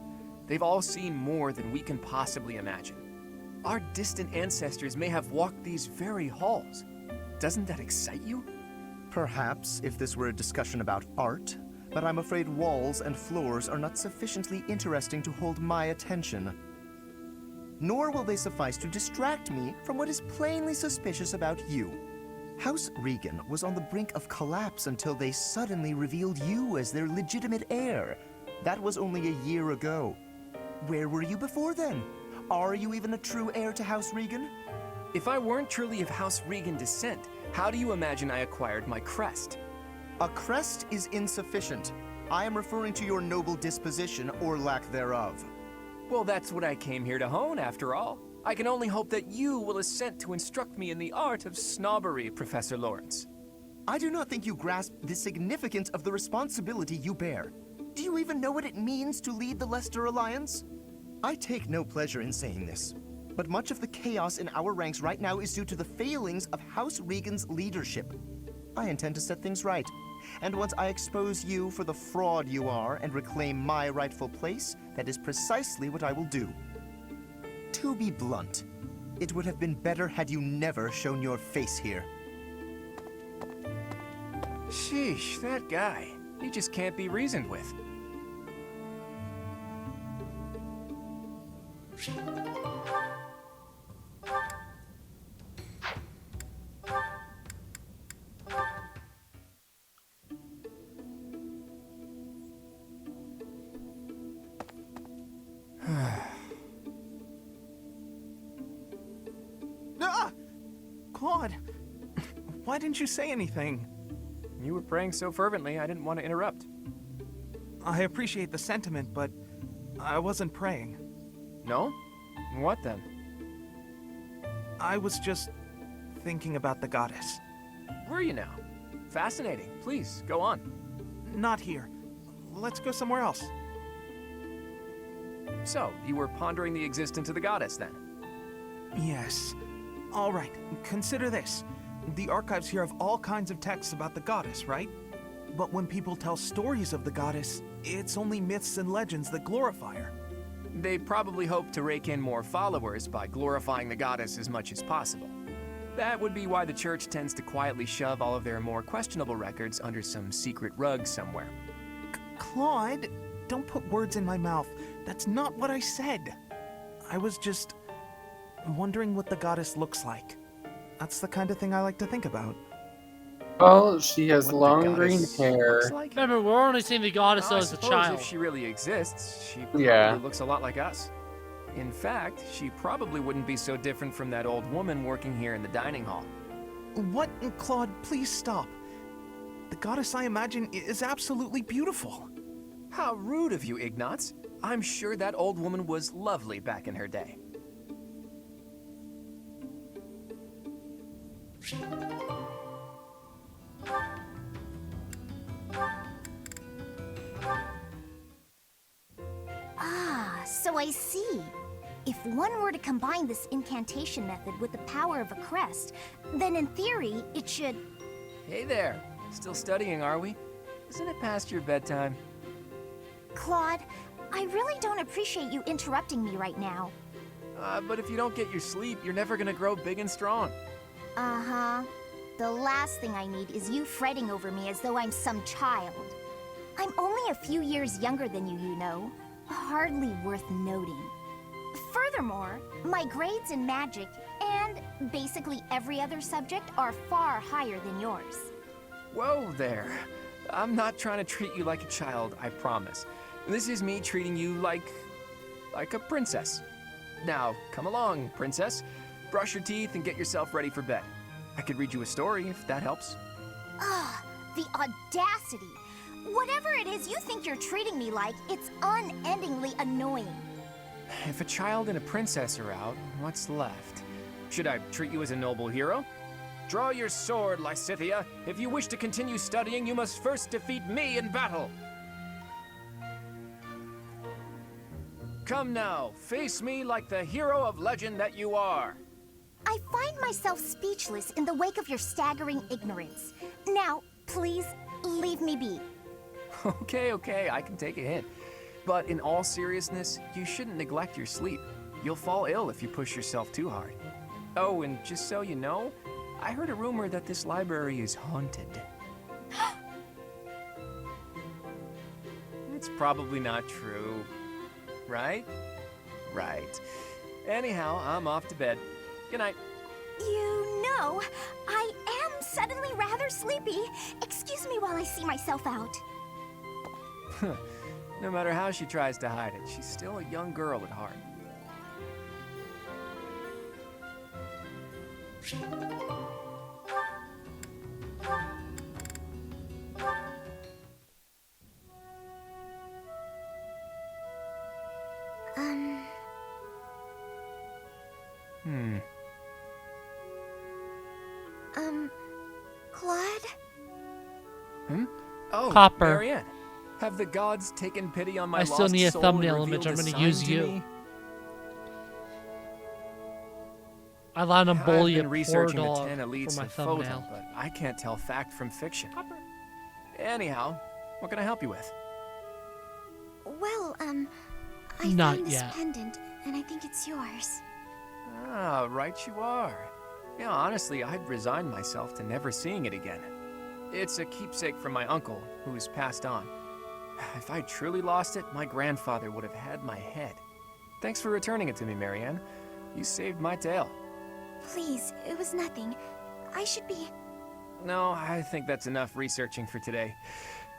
Speaker 2: they've all seen more than we can possibly imagine. Our distant ancestors may have walked these very halls. Doesn't that excite you?
Speaker 14: Perhaps if this were a discussion about art, but I'm afraid walls and floors are not sufficiently interesting to hold my attention. Nor will they suffice to distract me from what is plainly suspicious about you. House Regan was on the brink of collapse until they suddenly revealed you as their legitimate heir. That was only a year ago. Where were you before then? Are you even a true heir to House Regan?
Speaker 2: If I weren't truly of House Regan descent, how do you imagine I acquired my crest?
Speaker 14: A crest is insufficient. I am referring to your noble disposition or lack thereof.
Speaker 2: Well, that's what I came here to hone, after all. I can only hope that you will assent to instruct me in the art of snobbery, Professor Lawrence.
Speaker 14: I do not think you grasp the significance of the responsibility you bear. Do you even know what it means to lead the Leicester Alliance? I take no pleasure in saying this, but much of the chaos in our ranks right now is due to the failings of House Regan's leadership. I intend to set things right, and once I expose you for the fraud you are and reclaim my rightful place, that is precisely what I will do. To be blunt, it would have been better had you never shown your face here.
Speaker 2: Sheesh, that guy. He just can't be reasoned with.
Speaker 7: Claude, why didn't you say anything?
Speaker 2: You were praying so fervently, I didn't want to interrupt.
Speaker 7: I appreciate the sentiment, but I wasn't praying.
Speaker 2: No? What then?
Speaker 7: I was just thinking about the goddess.
Speaker 2: Were you now? Fascinating. Please, go on.
Speaker 7: Not here. Let's go somewhere else.
Speaker 2: So, you were pondering the existence of the goddess, then?
Speaker 7: Yes. All right, consider this. The archives here have all kinds of texts about the goddess, right? But when people tell stories of the goddess, it's only myths and legends that glorify her.
Speaker 2: They probably hope to rake in more followers by glorifying the goddess as much as possible. That would be why the church tends to quietly shove all of their more questionable records under some secret rug somewhere.
Speaker 7: Claude, don't put words in my mouth. That's not what I said. I was just wondering what the goddess looks like. That's the kind of thing I like to think about.
Speaker 6: Well, she has
Speaker 2: what the
Speaker 6: long green
Speaker 2: goddess
Speaker 6: hair.
Speaker 2: looks like?
Speaker 1: Remember, we're only seeing the goddess
Speaker 2: Well, I
Speaker 1: as a
Speaker 2: suppose
Speaker 1: child.
Speaker 2: if she really exists, she probably
Speaker 6: Yeah.
Speaker 2: looks a lot like us. In fact, she probably wouldn't be so different from that old woman working here in the dining hall.
Speaker 7: What? Claude, please stop. The goddess I imagine is absolutely beautiful.
Speaker 2: How rude of you, Ignatz. I'm sure that old woman was lovely back in her day.
Speaker 3: Ah, so I see. If one were to combine this incantation method with the power of a crest, then in theory, it should...
Speaker 2: Hey there. Still studying, are we? Isn't it past your bedtime?
Speaker 3: Claude, I really don't appreciate you interrupting me right now.
Speaker 2: But if you don't get your sleep, you're never gonna grow big and strong.
Speaker 3: Uh-huh. The last thing I need is you fretting over me as though I'm some child. I'm only a few years younger than you, you know. Hardly worth noting. Furthermore, my grades in magic and basically every other subject are far higher than yours.
Speaker 2: Whoa there. I'm not trying to treat you like a child, I promise. This is me treating you like a princess. Now, come along, princess. Brush your teeth and get yourself ready for bed. I could read you a story if that helps.
Speaker 3: Ugh, the audacity. Whatever it is you think you're treating me like, it's unendingly annoying.
Speaker 2: If a child and a princess are out, what's left? Should I treat you as a noble hero? Draw your sword, Lysithea. If you wish to continue studying, you must first defeat me in battle. Come now, face me like the hero of legend that you are.
Speaker 3: I find myself speechless in the wake of your staggering ignorance. Now, please, leave me be.
Speaker 2: Okay, I can take a hint. But in all seriousness, you shouldn't neglect your sleep. You'll fall ill if you push yourself too hard. Oh, and just so you know, I heard a rumor that this library is haunted. It's probably not true, right? Right. Anyhow, I'm off to bed. Good night.
Speaker 3: You know, I am suddenly rather sleepy. Excuse me while I see myself out.
Speaker 2: No matter how she tries to hide it, she's still a young girl at heart.
Speaker 3: Claude?
Speaker 2: Oh,
Speaker 1: Copper.
Speaker 2: Marianne. Have the gods taken pity on my
Speaker 1: I
Speaker 2: lost
Speaker 1: still need a
Speaker 2: soul
Speaker 1: thumbnail
Speaker 2: and
Speaker 1: image. I'm
Speaker 2: revealed a
Speaker 1: gonna use
Speaker 2: sign to
Speaker 1: you.
Speaker 2: me?
Speaker 1: I land on
Speaker 2: I've
Speaker 1: bully
Speaker 2: been
Speaker 1: a poor
Speaker 2: researching the
Speaker 1: dog
Speaker 2: 10 elites
Speaker 1: for my
Speaker 2: of
Speaker 1: thumbnail.
Speaker 2: Fodlan, but I can't tell fact from fiction. Anyhow, what can I help you with?
Speaker 3: Well, I
Speaker 1: Not
Speaker 3: found this
Speaker 1: yet.
Speaker 3: pendant, and I think it's yours.
Speaker 2: Ah, right you are. Yeah, honestly, I'd resigned myself to never seeing it again. It's a keepsake from my uncle, who's passed on. If I truly lost it, my grandfather would have had my head. Thanks for returning it to me, Marianne. You saved my tail.
Speaker 3: Please, it was nothing. I should be...
Speaker 2: No, I think that's enough researching for today.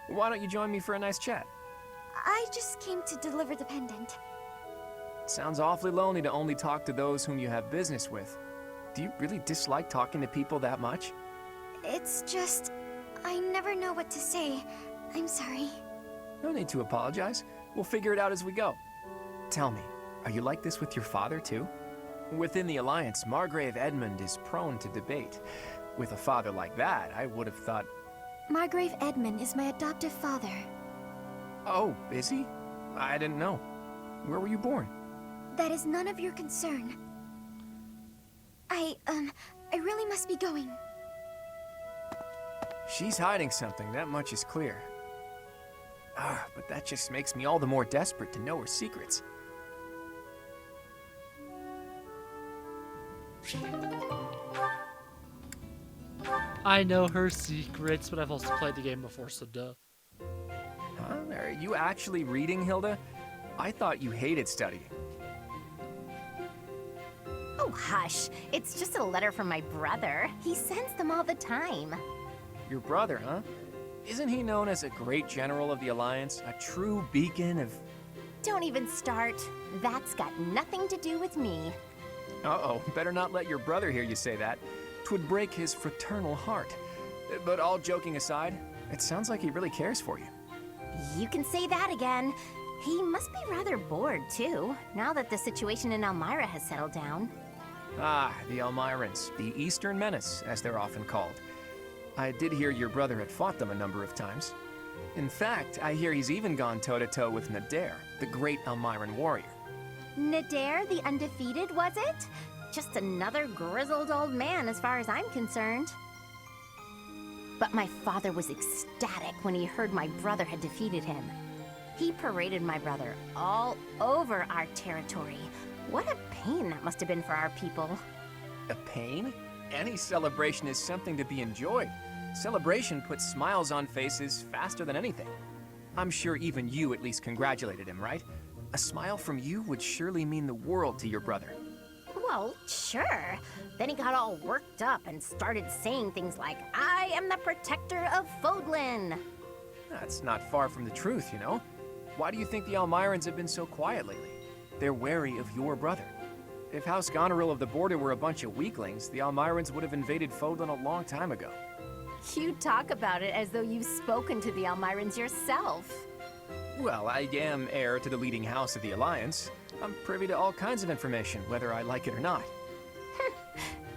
Speaker 2: Why don't you join me for a nice chat?
Speaker 3: I just came to deliver the pendant.
Speaker 2: Sounds awfully lonely to only talk to those whom you have business with. Do you really dislike talking to people that much?
Speaker 3: It's just... I never know what to say. I'm sorry.
Speaker 2: No need to apologize. We'll figure it out as we go. Tell me, are you like this with your father too? Within the Alliance, Margrave Edmund is prone to debate. With a father like that, I would have thought...
Speaker 3: Margrave Edmund is my adoptive father.
Speaker 2: Oh, is he? I didn't know. Where were you born?
Speaker 3: That is none of your concern. I really must be going.
Speaker 2: She's hiding something, that much is clear. But that just makes me all the more desperate to know her secrets.
Speaker 1: I know her secrets, but I've also played the game before, so duh.
Speaker 2: Huh? Are you actually reading, Hilda? I thought you hated studying.
Speaker 3: Oh, hush. It's just a letter from my brother. He sends them all the time.
Speaker 2: Your brother, huh? Isn't he known as a great general of the Alliance? A true beacon of...
Speaker 3: Don't even start. That's got nothing to do with me.
Speaker 2: Uh-oh, better not let your brother hear you say that. 'Twould break his fraternal heart. But all joking aside, it sounds like he really cares for you.
Speaker 3: You can say that again. He must be rather bored, too, now that the situation in Elmira has settled down.
Speaker 2: Ah, the Elmirans, the Eastern Menace, as they're often called. I did hear your brother had fought them a number of times. In fact, I hear he's even gone toe-to-toe with Nadir, the great Elmiran warrior.
Speaker 3: Nadir the Undefeated, was it? Just another grizzled old man as far as I'm concerned. But my father was ecstatic when he heard my brother had defeated him. He paraded my brother all over our territory. What a pain that must have been for our people.
Speaker 2: A pain? Any celebration is something to be enjoyed. Celebration puts smiles on faces faster than anything. I'm sure even you at least congratulated him, right? A smile from you would surely mean the world to your brother.
Speaker 3: Well, sure. Then he got all worked up and started saying things like, I am the protector of Fodlan.
Speaker 2: That's not far from the truth, you know? Why do you think the Elmirans have been so quiet lately? They're wary of your brother. If House Goneril of the Border were a bunch of weaklings, the Elmirans would have invaded Fodlan a long time ago.
Speaker 3: You talk about it as though you've spoken to the Elmirans yourself.
Speaker 2: Well, I am heir to the leading house of the Alliance. I'm privy to all kinds of information, whether I like it or not.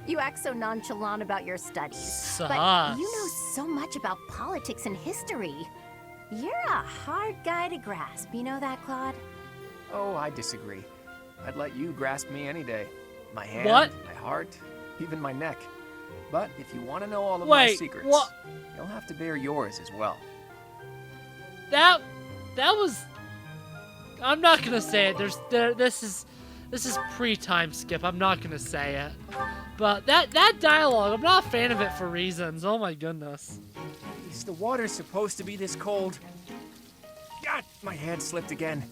Speaker 3: You act so nonchalant about your studies.
Speaker 1: Sus.
Speaker 3: But you know so much about politics and history. You're a hard guy to grasp, you know that, Claude?
Speaker 2: Oh, I disagree. I'd let you grasp me any day. My hand,
Speaker 1: What?
Speaker 2: my heart, even my neck. But if you want to know all of my secrets,
Speaker 1: what?
Speaker 2: you'll have to bear yours as well.
Speaker 1: That was. I'm not gonna say it. This is pre-time skip. I'm not gonna say it. But that dialogue, I'm not a fan of it for reasons. Oh my goodness.
Speaker 2: Is the water supposed to be this cold? God, my hand slipped again.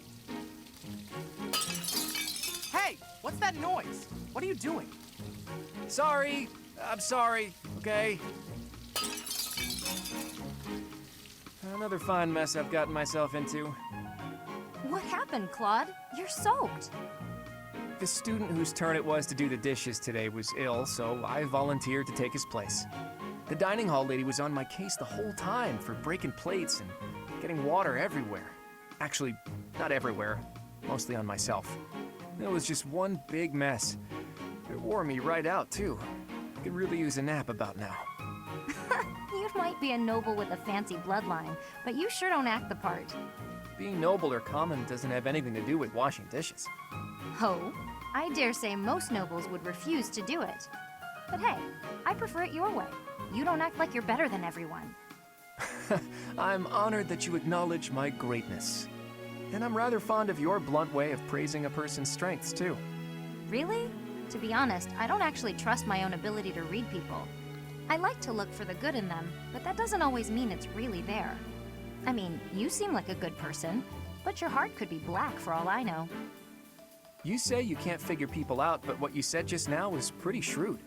Speaker 11: Hey, what's that noise? What are you doing?
Speaker 2: Sorry. I'm sorry, okay? Another fine mess I've gotten myself into.
Speaker 8: What happened, Claude? You're soaked.
Speaker 2: The student whose turn it was to do the dishes today was ill, so I volunteered to take his place. The dining hall lady was on my case the whole time for breaking plates and getting water everywhere. Actually, not everywhere, mostly on myself. It was just one big mess. It wore me right out, too. Could really use a nap about now.
Speaker 8: You might be a noble with a fancy bloodline, but you sure don't act the part.
Speaker 2: Being noble or common doesn't have anything to do with washing dishes.
Speaker 8: Ho, I dare say most nobles would refuse to do it. But hey, I prefer it your way. You don't act like you're better than everyone.
Speaker 2: I'm honored that you acknowledge my greatness. And I'm rather fond of your blunt way of praising a person's strengths, too.
Speaker 8: Really? To be honest, I don't actually trust my own ability to read people. I like to look for the good in them, but that doesn't always mean it's really there. I mean, you seem like a good person, but your heart could be black for all I know.
Speaker 2: You say you can't figure people out, but what you said just now was pretty shrewd.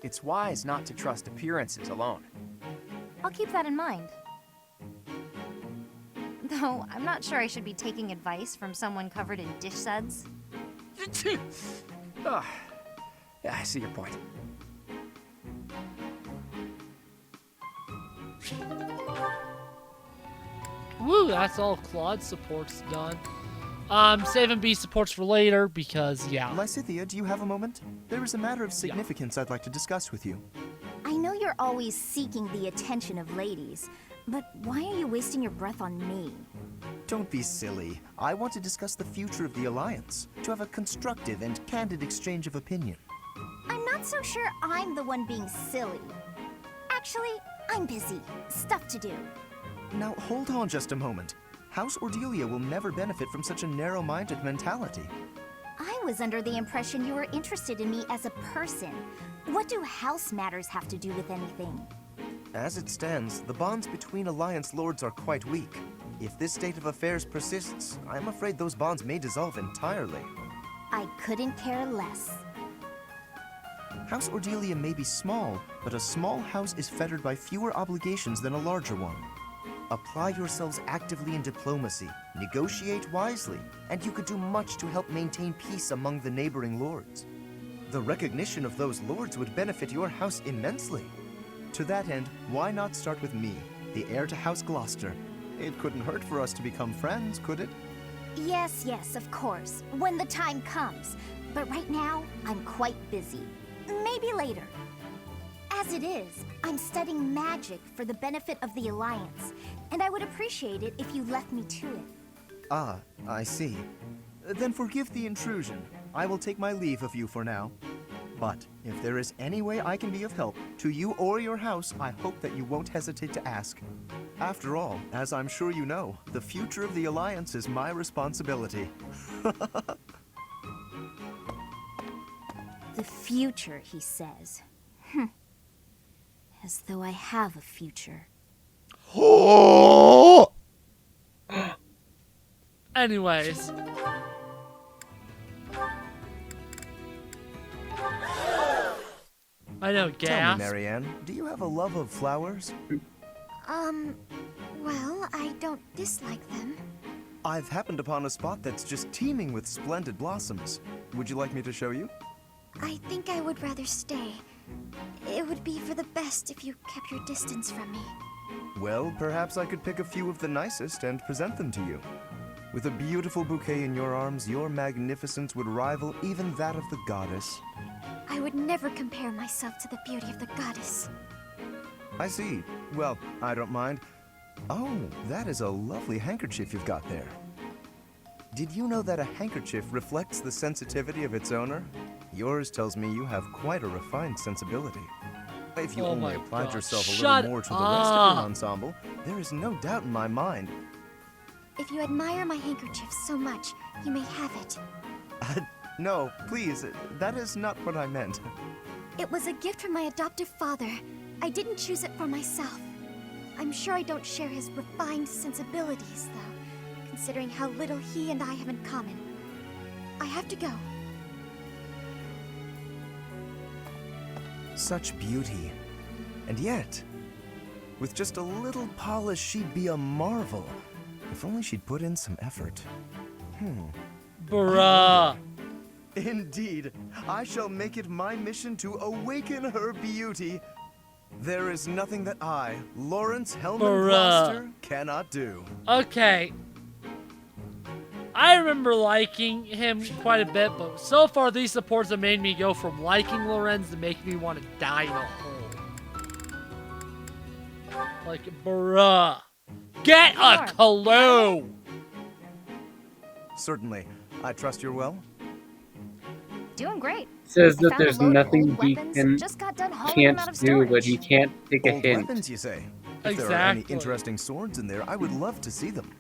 Speaker 2: It's wise not to trust appearances alone.
Speaker 8: I'll keep that in mind. Though, I'm not sure I should be taking advice from someone covered in dish suds.
Speaker 2: Ah, yeah, I see your point.
Speaker 1: Woo, that's all Claude support's done. Saving B supports for later because, yeah.
Speaker 14: Lysithea, do you have a moment? There is a matter of significance I'd like to discuss with you.
Speaker 3: I know you're always seeking the attention of ladies, but why are you wasting your breath on me?
Speaker 14: Don't be silly. I want to discuss the future of the Alliance, to have a constructive and candid exchange of opinion.
Speaker 3: I'm not so sure I'm the one being silly. Actually, I'm busy. Stuff to do.
Speaker 14: Now, hold on just a moment. House Ordelia will never benefit from such a narrow-minded mentality.
Speaker 3: I was under the impression you were interested in me as a person. What do house matters have to do with anything?
Speaker 14: As it stands, the bonds between Alliance lords are quite weak. If this state of affairs persists, I'm afraid those bonds may dissolve entirely.
Speaker 3: I couldn't care less.
Speaker 14: House Ordelia may be small, but a small house is fettered by fewer obligations than a larger one. Apply yourselves actively in diplomacy, negotiate wisely, and you could do much to help maintain peace among the neighboring lords. The recognition of those lords would benefit your house immensely. To that end, why not start with me, the heir to House Gloucester? It couldn't hurt for us to become friends, could it?
Speaker 3: Yes, yes, of course, when the time comes. But right now, I'm quite busy. Maybe later. As it is, I'm studying magic for the benefit of the Alliance, and I would appreciate it if you left me to it.
Speaker 14: Ah, I see. Then forgive the intrusion. I will take my leave of you for now. But if there is any way I can be of help to you or your house, I hope that you won't hesitate to ask. After all, as I'm sure you know, the future of the Alliance is my responsibility.
Speaker 3: The future, he says. As though I have a future.
Speaker 1: Anyways. I know, gas.
Speaker 14: Tell me, Marianne, do you have a love of flowers?
Speaker 3: Well, I don't dislike them.
Speaker 14: I've happened upon a spot that's just teeming with splendid blossoms. Would you like me to show you?
Speaker 3: I think I would rather stay. It would be for the best if you kept your distance from me.
Speaker 14: Well, perhaps I could pick a few of the nicest and present them to you. With a beautiful bouquet in your arms, your magnificence would rival even that of the goddess.
Speaker 3: I would never compare myself to the beauty of the goddess.
Speaker 14: I see. Well, I don't mind. Oh, that is a lovely handkerchief you've got there. Did you know that a handkerchief reflects the sensitivity of its owner? Yours tells me you have quite a refined sensibility. If you only applied yourself a little more to the rest of your ensemble, there is no doubt in my mind.
Speaker 3: If you admire my handkerchief so much, you may have it.
Speaker 14: No, please, that is not what I meant.
Speaker 3: It was a gift from my adoptive father. I didn't choose it for myself. I'm sure I don't share his refined sensibilities, though, considering how little he and I have in common. I have to go.
Speaker 14: Such beauty. And yet, with just a little polish, she'd be a marvel. If only she'd put in some effort.
Speaker 1: Bruh.
Speaker 14: Indeed, I shall make it my mission to awaken her beauty. There is nothing that I, Lawrence Hellman Gloucester, cannot do.
Speaker 1: Okay. I remember liking him quite a bit, but so far these supports have made me go from liking Lorenz to making me want to die in a hole. Like, bruh. Get a clue!
Speaker 14: Certainly. I trust you're well?
Speaker 8: Doing great.
Speaker 6: Says that there's nothing he can't do, but he can't take a
Speaker 14: Old
Speaker 6: hint.
Speaker 14: weapons, you say? If there are any interesting swords in there, I would love to see them.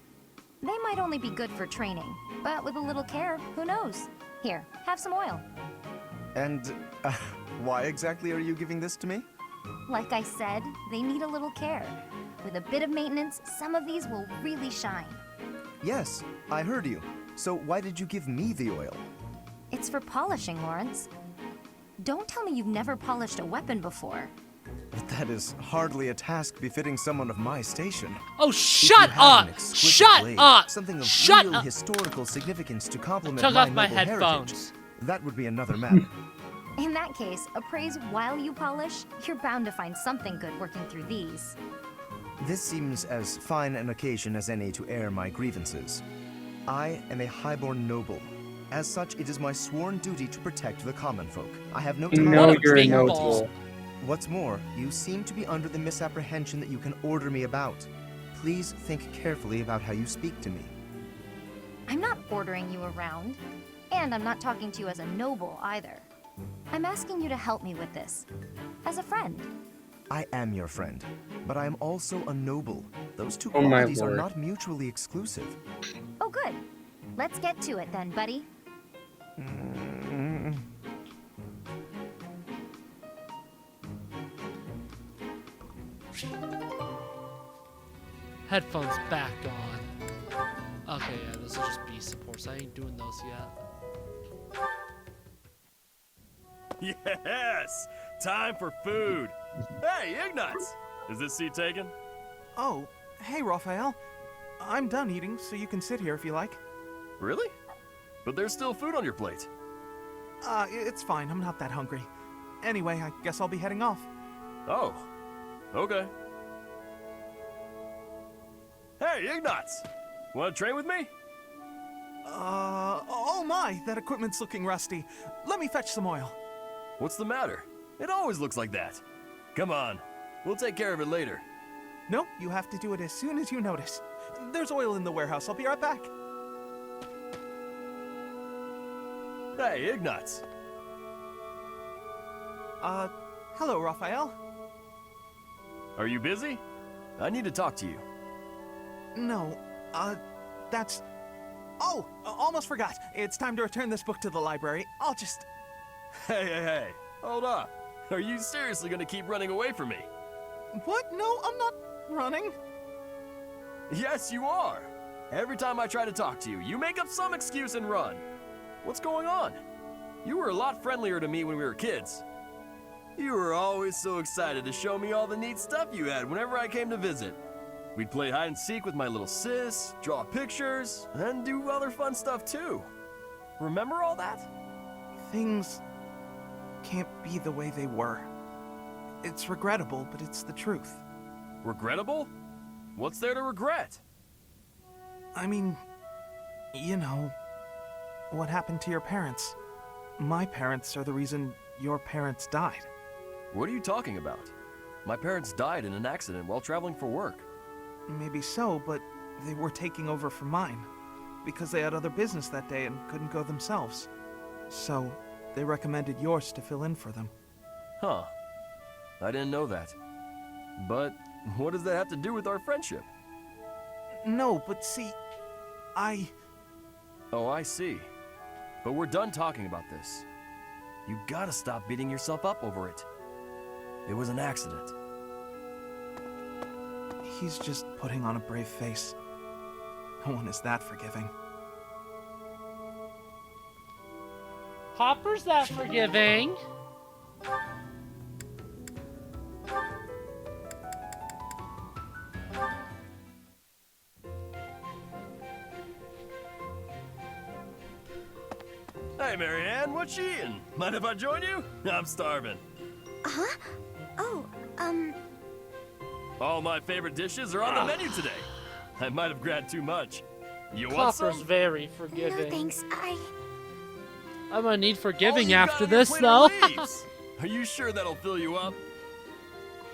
Speaker 8: They might only be good for training, but with a little care, who knows? Here, have some oil.
Speaker 14: And why exactly are you giving this to me?
Speaker 8: Like I said, they need a little care. With a bit of maintenance, some of these will really shine.
Speaker 14: Yes, I heard you. So why did you give me the oil?
Speaker 8: It's for polishing, Lawrence. Don't tell me you've never polished a weapon before.
Speaker 14: But that is hardly a task befitting someone of my station.
Speaker 1: Oh, shut up! Shut up!
Speaker 14: Something of
Speaker 1: Shut
Speaker 14: real
Speaker 1: up!
Speaker 14: historical significance to complement
Speaker 1: Took
Speaker 14: my
Speaker 1: off my
Speaker 14: noble
Speaker 1: headphones.
Speaker 14: heritage. That would be another matter.
Speaker 8: In that case, appraise while you polish, you're bound to find something good working through these.
Speaker 14: This seems as fine an occasion as any to air my grievances. I am a highborn noble. As such, it is my sworn duty to protect the common folk. I have no time
Speaker 6: know
Speaker 14: for
Speaker 6: you're a
Speaker 14: games.
Speaker 6: noble.
Speaker 14: What's more, you seem to be under the misapprehension that you can order me about. Please think carefully about how you speak to me.
Speaker 8: I'm not ordering you around, and I'm not talking to you as a noble either. I'm asking you to help me with this, as a friend.
Speaker 14: I am your friend, but I am also a noble. Those two
Speaker 6: Oh my
Speaker 14: qualities are
Speaker 6: lord.
Speaker 14: not mutually exclusive.
Speaker 8: Oh, good. Let's get to it then, buddy.
Speaker 1: Headphones back on. Okay, yeah, those are just B supports. I ain't doing those yet.
Speaker 5: Yes! Time for food! Hey, Ignatz! Is this seat taken?
Speaker 7: Oh, hey, Raphael. I'm done eating, so you can sit here if you like.
Speaker 5: Really? But there's still food on your plate.
Speaker 7: It's fine. I'm not that hungry. Anyway, I guess I'll be heading off.
Speaker 5: Oh, okay. Hey, Ignatz! Want to train with me?
Speaker 7: Oh my, that equipment's looking rusty. Let me fetch some oil.
Speaker 5: What's the matter? It always looks like that. Come on, we'll take care of it later.
Speaker 7: No, you have to do it as soon as you notice. There's oil in the warehouse. I'll be right back.
Speaker 5: Hey, Ignatz.
Speaker 7: Hello, Raphael.
Speaker 5: Are you busy? I need to talk to you.
Speaker 7: No, that's... Oh, almost forgot. It's time to return this book to the library. I'll just...
Speaker 5: Hey, hold up. Are you seriously gonna keep running away from me?
Speaker 7: What? No, I'm not running.
Speaker 5: Yes, you are. Every time I try to talk to you, you make up some excuse and run. What's going on? You were a lot friendlier to me when we were kids. You were always so excited to show me all the neat stuff you had whenever I came to visit. We'd play hide and seek with my little sis, draw pictures, and do other fun stuff too. Remember all that?
Speaker 7: Things can't be the way they were. It's regrettable, but it's the truth.
Speaker 5: Regrettable? What's there to regret?
Speaker 7: I mean, you know, what happened to your parents. My parents are the reason your parents died.
Speaker 5: What are you talking about? My parents died in an accident while traveling for work.
Speaker 7: Maybe so, but they were taking over for mine, because they had other business that day and couldn't go themselves. So, they recommended yours to fill in for them.
Speaker 5: Huh. I didn't know that. But what does that have to do with our friendship?
Speaker 7: No, but see,
Speaker 5: Oh, I see. But we're done talking about this. You gotta stop beating yourself up over it. It was an accident.
Speaker 7: He's just putting on a brave face. No one is that forgiving.
Speaker 1: Hopper's that forgiving.
Speaker 5: Hey, Marianne, what you eating? Mind if I join you? I'm starving.
Speaker 3: Huh? Oh,
Speaker 5: All my favorite dishes are on the menu today. I might have grabbed too much. You want
Speaker 1: Hopper's
Speaker 5: some?
Speaker 1: very
Speaker 3: no
Speaker 1: forgiving.
Speaker 3: thanks.
Speaker 1: I'm gonna need
Speaker 5: All
Speaker 1: forgiving
Speaker 5: you got
Speaker 1: after
Speaker 5: on your
Speaker 1: this,
Speaker 5: plate
Speaker 1: though.
Speaker 5: are leaves. Are you sure that'll fill you up?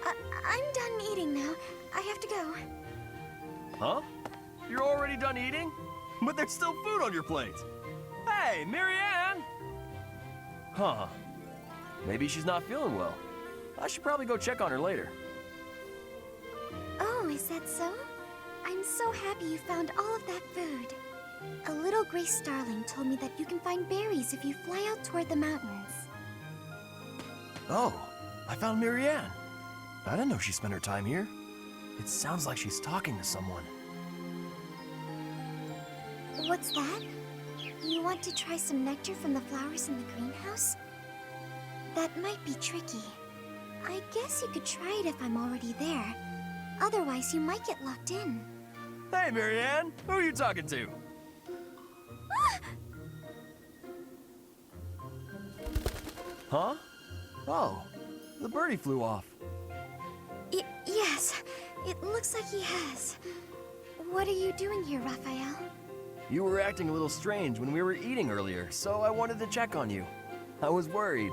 Speaker 3: I'm done eating now. I have to go.
Speaker 5: Huh? You're already done eating? But there's still food on your plate. Hey, Marianne! Huh. Maybe she's not feeling well. I should probably go check on her later.
Speaker 3: Oh, is that so? I'm so happy you found all of that food. A little gray starling told me that you can find berries if you fly out toward the mountains.
Speaker 5: Oh, I found Marianne. I didn't know she spent her time here. It sounds like she's talking to someone.
Speaker 3: What's that? You want to try some nectar from the flowers in the greenhouse? That might be tricky. I guess you could try it if I'm already there. Otherwise, you might get locked in.
Speaker 5: Hey, Marianne, who are you talking to? Huh? Oh, the birdie flew off.
Speaker 3: Yes, it looks like he has. What are you doing here, Raphael?
Speaker 5: You were acting a little strange when we were eating earlier, so I wanted to check on you. I was worried.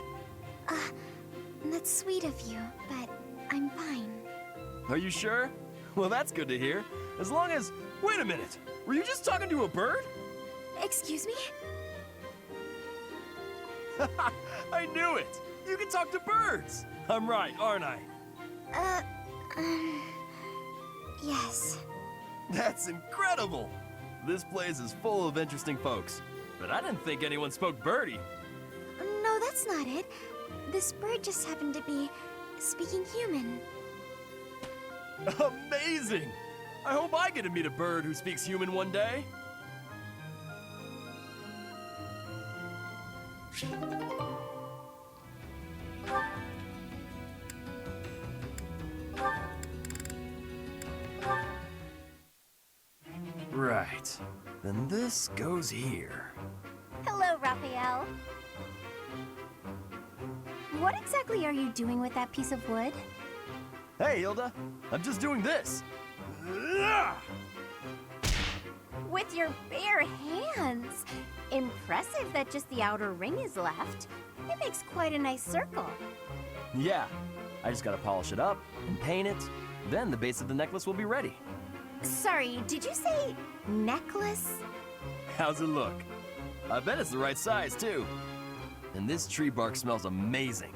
Speaker 3: That's sweet of you, but I'm fine.
Speaker 5: Are you sure? Well, that's good to hear. As long as... Wait a minute! Were you just talking to a bird?
Speaker 3: Excuse me?
Speaker 5: I knew it! You can talk to birds! I'm right, aren't I?
Speaker 3: Yes.
Speaker 5: That's incredible! This place is full of interesting folks. But I didn't think anyone spoke birdie.
Speaker 3: No, that's not it. This bird just happened to be speaking human.
Speaker 5: Amazing! I hope I get to meet a bird who speaks human one day. Then this goes here.
Speaker 3: Hello, Raphael. What exactly are you doing with that piece of wood?
Speaker 5: Hey, Hilda. I'm just doing this.
Speaker 3: With your bare hands. Impressive that just the outer ring is left. It makes quite a nice circle.
Speaker 5: Yeah, I just gotta polish it up and paint it. Then the base of the necklace will be ready.
Speaker 3: Sorry, did you say necklace?
Speaker 5: How's it look? I bet it's the right size, too. And this tree bark smells amazing.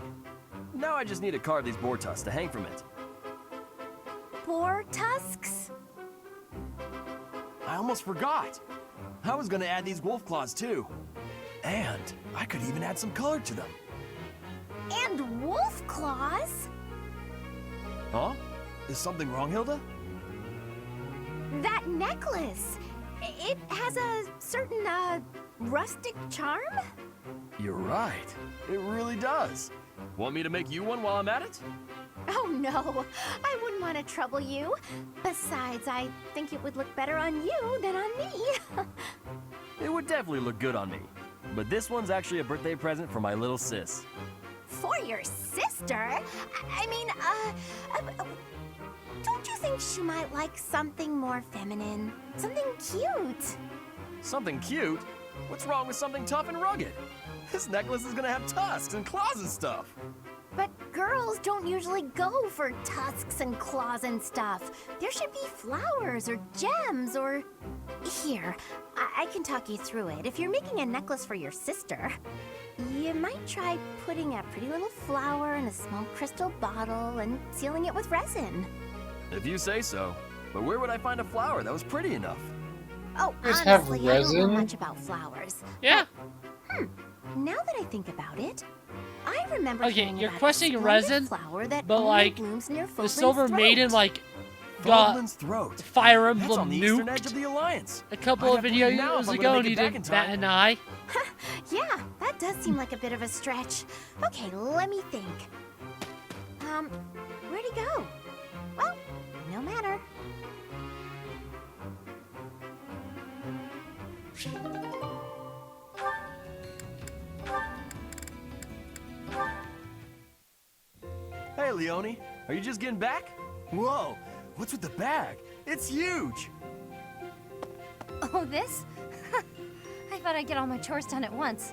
Speaker 5: Now I just need to carve these boar tusks to hang from it.
Speaker 3: Boar tusks?
Speaker 5: I almost forgot. I was gonna add these wolf claws, too. And I could even add some color to them.
Speaker 3: And wolf claws?
Speaker 5: Huh? Is something wrong, Hilda?
Speaker 3: That necklace. It has a certain, rustic charm?
Speaker 5: You're right. It really does. Want me to make you one while I'm at it?
Speaker 3: Oh no, I wouldn't want to trouble you. Besides, I think it would look better on you than on me.
Speaker 5: It would definitely look good on me. But this one's actually a birthday present for my little sis.
Speaker 3: For your sister? I mean, don't you think she might like something more feminine? Something cute?
Speaker 5: Something cute? What's wrong with something tough and rugged? This necklace is gonna have tusks and claws and stuff.
Speaker 3: But girls don't usually go for tusks and claws and stuff. There should be flowers or gems or... Here, I can talk you through it. If you're making a necklace for your sister, you might try putting a pretty little flower in a small crystal bottle and sealing it with resin.
Speaker 5: If you say so. But where would I find a flower that was pretty enough?
Speaker 3: Oh,
Speaker 6: Just have
Speaker 3: honestly, I don't know
Speaker 6: resin?
Speaker 3: much about flowers.
Speaker 1: Yeah.
Speaker 3: Now that I think about it, I remember
Speaker 1: Okay,
Speaker 3: hearing
Speaker 1: you're
Speaker 3: about a
Speaker 1: questioning
Speaker 3: splendid
Speaker 1: resin,
Speaker 3: flower that
Speaker 1: but
Speaker 3: only
Speaker 1: like
Speaker 3: blooms near
Speaker 1: the
Speaker 3: Fodlan's
Speaker 1: Silver
Speaker 3: throat.
Speaker 1: Maiden like got
Speaker 5: Fodlan's throat.
Speaker 1: Fire
Speaker 5: That's
Speaker 1: Emblem
Speaker 5: on the eastern edge of
Speaker 1: nuked
Speaker 5: the Alliance.
Speaker 1: a couple
Speaker 5: I'd
Speaker 1: of
Speaker 5: have to leave now
Speaker 1: videos
Speaker 5: if I'm
Speaker 1: ago
Speaker 5: gonna
Speaker 1: and
Speaker 5: make
Speaker 1: you
Speaker 5: it back in
Speaker 1: didn't
Speaker 5: time.
Speaker 1: bat an eye.
Speaker 3: Yeah, that does seem like a bit of a stretch. Okay, let me think. Where'd he go? Well, no matter.
Speaker 5: Hey, Leone. Are you just getting back? Whoa, what's with the bag? It's huge!
Speaker 8: Oh, this? I thought I'd get all my chores done at once.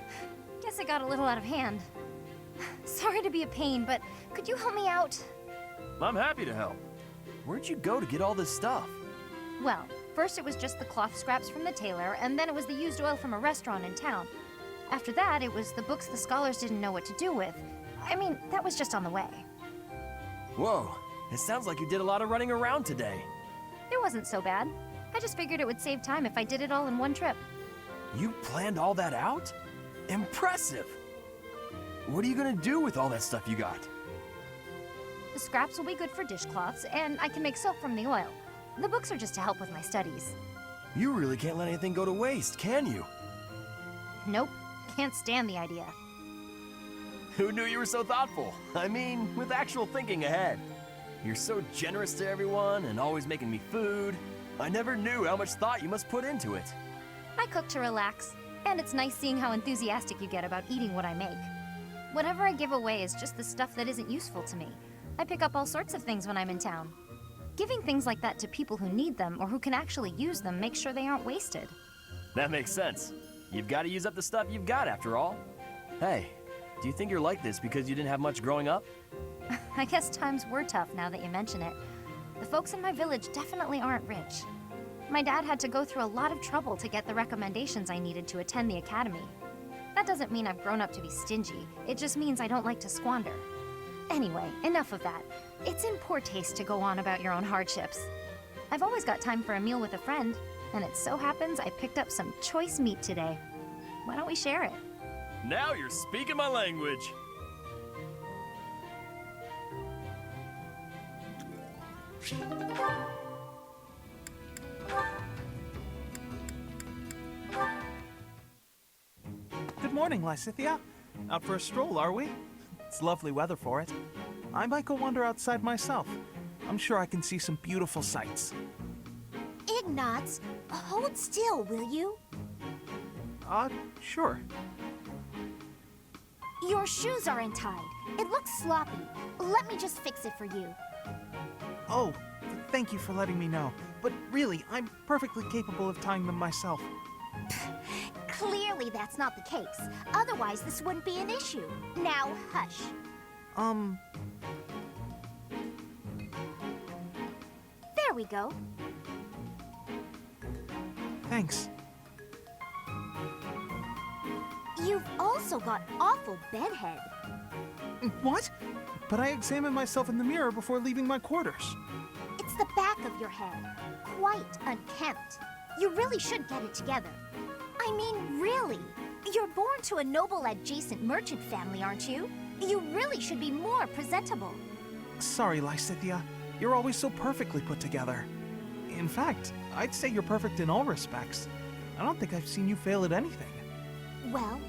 Speaker 8: Guess it got a little out of hand. Sorry to be a pain, but could you help me out?
Speaker 5: I'm happy to help. Where'd you go to get all this stuff?
Speaker 8: Well, first it was just the cloth scraps from the tailor, and then it was the used oil from a restaurant in town. After that, it was the books the scholars didn't know what to do with. I mean, that was just on the way.
Speaker 5: Whoa, it sounds like you did a lot of running around today.
Speaker 8: It wasn't so bad. I just figured it would save time if I did it all in one trip.
Speaker 5: You planned all that out? Impressive! What are you gonna do with all that stuff you got?
Speaker 8: The scraps will be good for dishcloths, and I can make soap from the oil. The books are just to help with my studies.
Speaker 5: You really can't let anything go to waste, can you?
Speaker 8: Nope, can't stand the idea.
Speaker 5: Who knew you were so thoughtful? I mean, with actual thinking ahead. You're so generous to everyone and always making me food. I never knew how much thought you must put into it.
Speaker 8: I cook to relax, and it's nice seeing how enthusiastic you get about eating what I make. Whatever I give away is just the stuff that isn't useful to me. I pick up all sorts of things when I'm in town. Giving things like that to people who need them or who can actually use them makes sure they aren't wasted.
Speaker 5: That makes sense. You've got to use up the stuff you've got after all. Hey, do you think you're like this because you didn't have much growing up?
Speaker 8: I guess times were tough now that you mention it. The folks in my village definitely aren't rich. My dad had to go through a lot of trouble to get the recommendations I needed to attend the academy. That doesn't mean I've grown up to be stingy. It just means I don't like to squander. Anyway, enough of that. It's in poor taste to go on about your own hardships. I've always got time for a meal with a friend, and it so happens I picked up some choice meat today. Why don't we share it?
Speaker 5: Now you're speaking my language.
Speaker 7: Good morning, Lysithia. Out for a stroll, are we? It's lovely weather for it. I might go wander outside myself. I'm sure I can see some beautiful sights.
Speaker 3: Ignatz, hold still, will you?
Speaker 7: Sure.
Speaker 3: Your shoes are untied. It looks sloppy. Let me just fix it for you.
Speaker 7: Oh, thank you for letting me know. But really, I'm perfectly capable of tying them myself.
Speaker 3: Clearly that's not the case. Otherwise, this wouldn't be an issue. Now, hush. There we go.
Speaker 7: Thanks.
Speaker 3: You've also got awful bedhead.
Speaker 7: What? But I examined myself in the mirror before leaving my quarters.
Speaker 3: It's the back of your head. Quite unkempt. You really should get it together. I mean, really. You're born to a noble adjacent merchant family, aren't you? You really should be more presentable.
Speaker 7: Sorry, Lysithea. You're always so perfectly put together. In fact, I'd say you're perfect in all respects. I don't think I've seen you fail at anything.
Speaker 3: Well,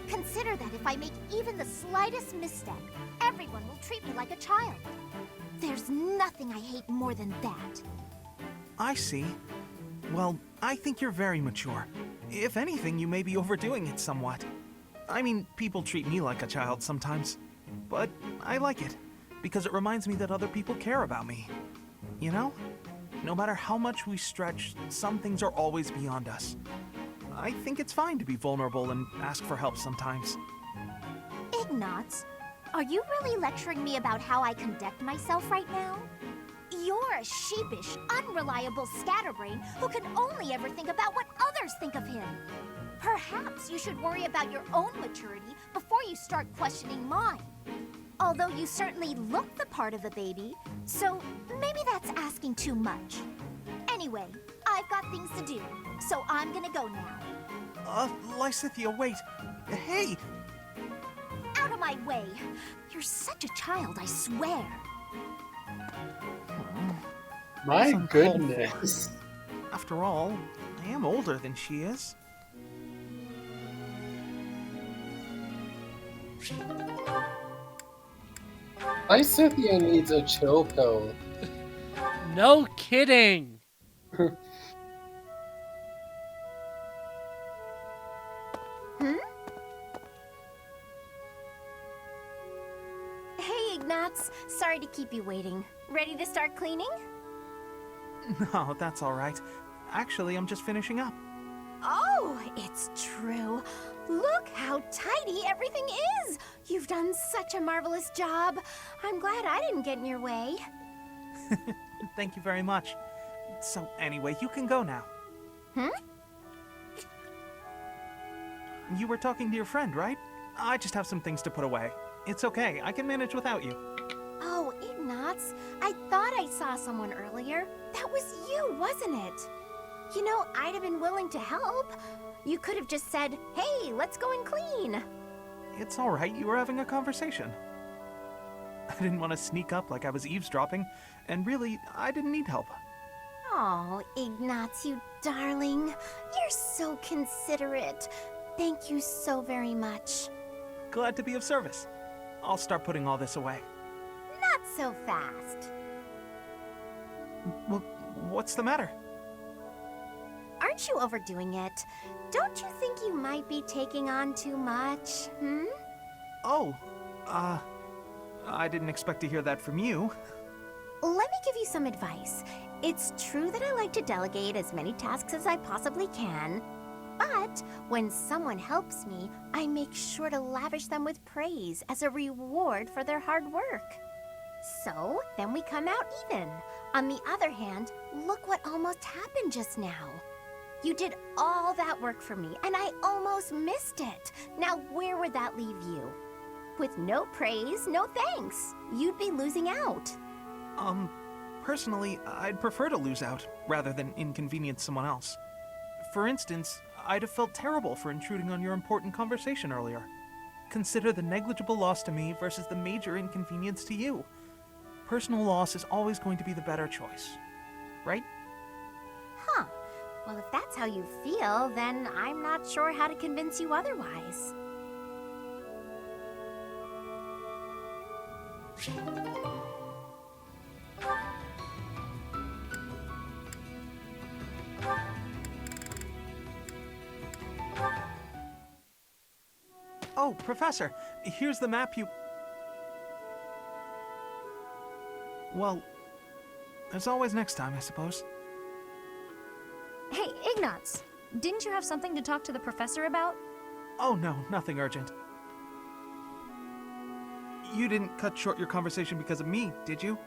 Speaker 3: consider that if I make even the slightest misstep, everyone will treat me like a child. There's nothing I hate more than that.
Speaker 7: I see. Well, I think you're very mature. If anything, you may be overdoing it somewhat. I mean, people treat me like a child sometimes. But I like it, because it reminds me that other people care about me. You know? No matter how much we stretch, some things are always beyond us. I think it's fine to be vulnerable and ask for help sometimes.
Speaker 3: Ignatz, are you really lecturing me about how I conduct myself right now? You're a sheepish, unreliable scatterbrain who can only ever think about what others think of him. Perhaps you should worry about your own maturity before you start questioning mine. Although you certainly look the part of a baby, so maybe that's asking too much. Anyway, I've got things to do, so I'm gonna go now.
Speaker 7: Lysithea, wait. Hey!
Speaker 3: Out of my way! You're such a child, I swear.
Speaker 6: My
Speaker 7: That's
Speaker 6: goodness.
Speaker 7: After all, I am older than she is.
Speaker 6: Lysithea needs a chill pill.
Speaker 1: No kidding.
Speaker 3: Hey, Ignatz. Sorry to keep you waiting. Ready to start cleaning?
Speaker 7: No, that's all right. Actually, I'm just finishing up.
Speaker 3: Oh, it's true. Look how tidy everything is. You've done such a marvelous job. I'm glad I didn't get in your way.
Speaker 7: Thank you very much. So anyway, you can go now. You were talking to your friend, right? I just have some things to put away. It's okay, I can manage without you.
Speaker 3: Oh, Ignatz, I thought I saw someone earlier. That was you, wasn't it? You know, I'd have been willing to help. You could have just said, hey, let's go and clean.
Speaker 7: It's all right, you were having a conversation. I didn't want to sneak up like I was eavesdropping, and really, I didn't need help.
Speaker 3: Oh, Ignatz, you darling. You're so considerate. Thank you so very much.
Speaker 7: Glad to be of service. I'll start putting all this away.
Speaker 3: Not so fast.
Speaker 7: Well, what's the matter?
Speaker 3: Aren't you overdoing it? Don't you think you might be taking on too much,
Speaker 7: Oh, I didn't expect to hear that from you.
Speaker 3: Let me give you some advice. It's true that I like to delegate as many tasks as I possibly can, but when someone helps me, I make sure to lavish them with praise as a reward for their hard work. So, then we come out even. On the other hand, look what almost happened just now. You did all that work for me, and I almost missed it. Now, where would that leave you? With no praise, no thanks. You'd be losing out.
Speaker 7: Personally, I'd prefer to lose out, rather than inconvenience someone else. For instance, I'd have felt terrible for intruding on your important conversation earlier. Consider the negligible loss to me versus the major inconvenience to you. Personal loss is always going to be the better choice, right?
Speaker 3: Huh. Well, if that's how you feel, then I'm not sure how to convince you otherwise.
Speaker 7: Oh, Professor, here's the map you... Well, there's always next time, I suppose.
Speaker 8: Hey, Ignatz, didn't you have something to talk to the professor about?
Speaker 7: Oh no, nothing urgent. You didn't cut short your conversation because of me, did you?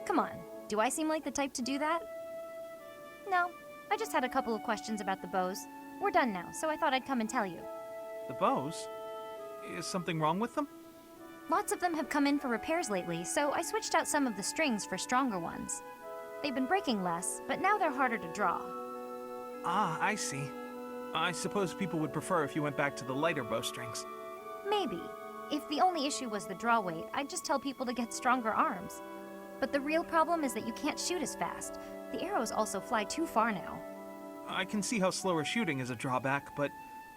Speaker 8: Come on, do I seem like the type to do that? No, I just had a couple of questions about the bows. We're done now, so I thought I'd come and tell you.
Speaker 7: The bows? Is something wrong with them?
Speaker 8: Lots of them have come in for repairs lately, so I switched out some of the strings for stronger ones. They've been breaking less, but now they're harder to draw.
Speaker 7: Ah, I see. I suppose people would prefer if you went back to the lighter bowstrings.
Speaker 8: Maybe. If the only issue was the draw weight, I'd just tell people to get stronger arms. But the real problem is that you can't shoot as fast. The arrows also fly too far now.
Speaker 7: I can see how slower shooting is a drawback, but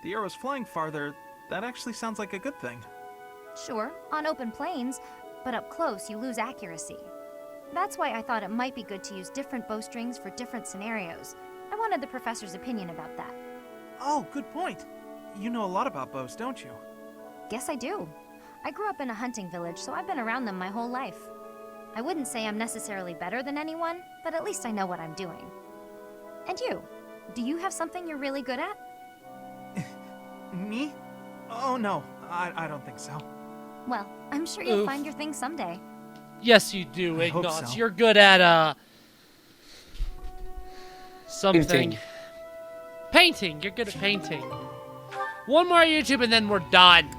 Speaker 7: the arrows flying farther, that actually sounds like a good thing.
Speaker 8: Sure, on open plains, but up close you lose accuracy. That's why I thought it might be good to use different bowstrings for different scenarios. I wanted the professor's opinion about that.
Speaker 7: Oh, good point. You know a lot about bows, don't you?
Speaker 8: Guess I do. I grew up in a hunting village, so I've been around them my whole life. I wouldn't say I'm necessarily better than anyone, but at least I know what I'm doing. And you? Do you have something you're really good at?
Speaker 7: Me? Oh no, I don't think so.
Speaker 8: Well, I'm sure you'll find your thing someday.
Speaker 1: Yes, you do,
Speaker 7: I hope
Speaker 1: Ignatz.
Speaker 7: so.
Speaker 1: You're good at, something. Painting. You're good at painting. One more YouTube and then we're done.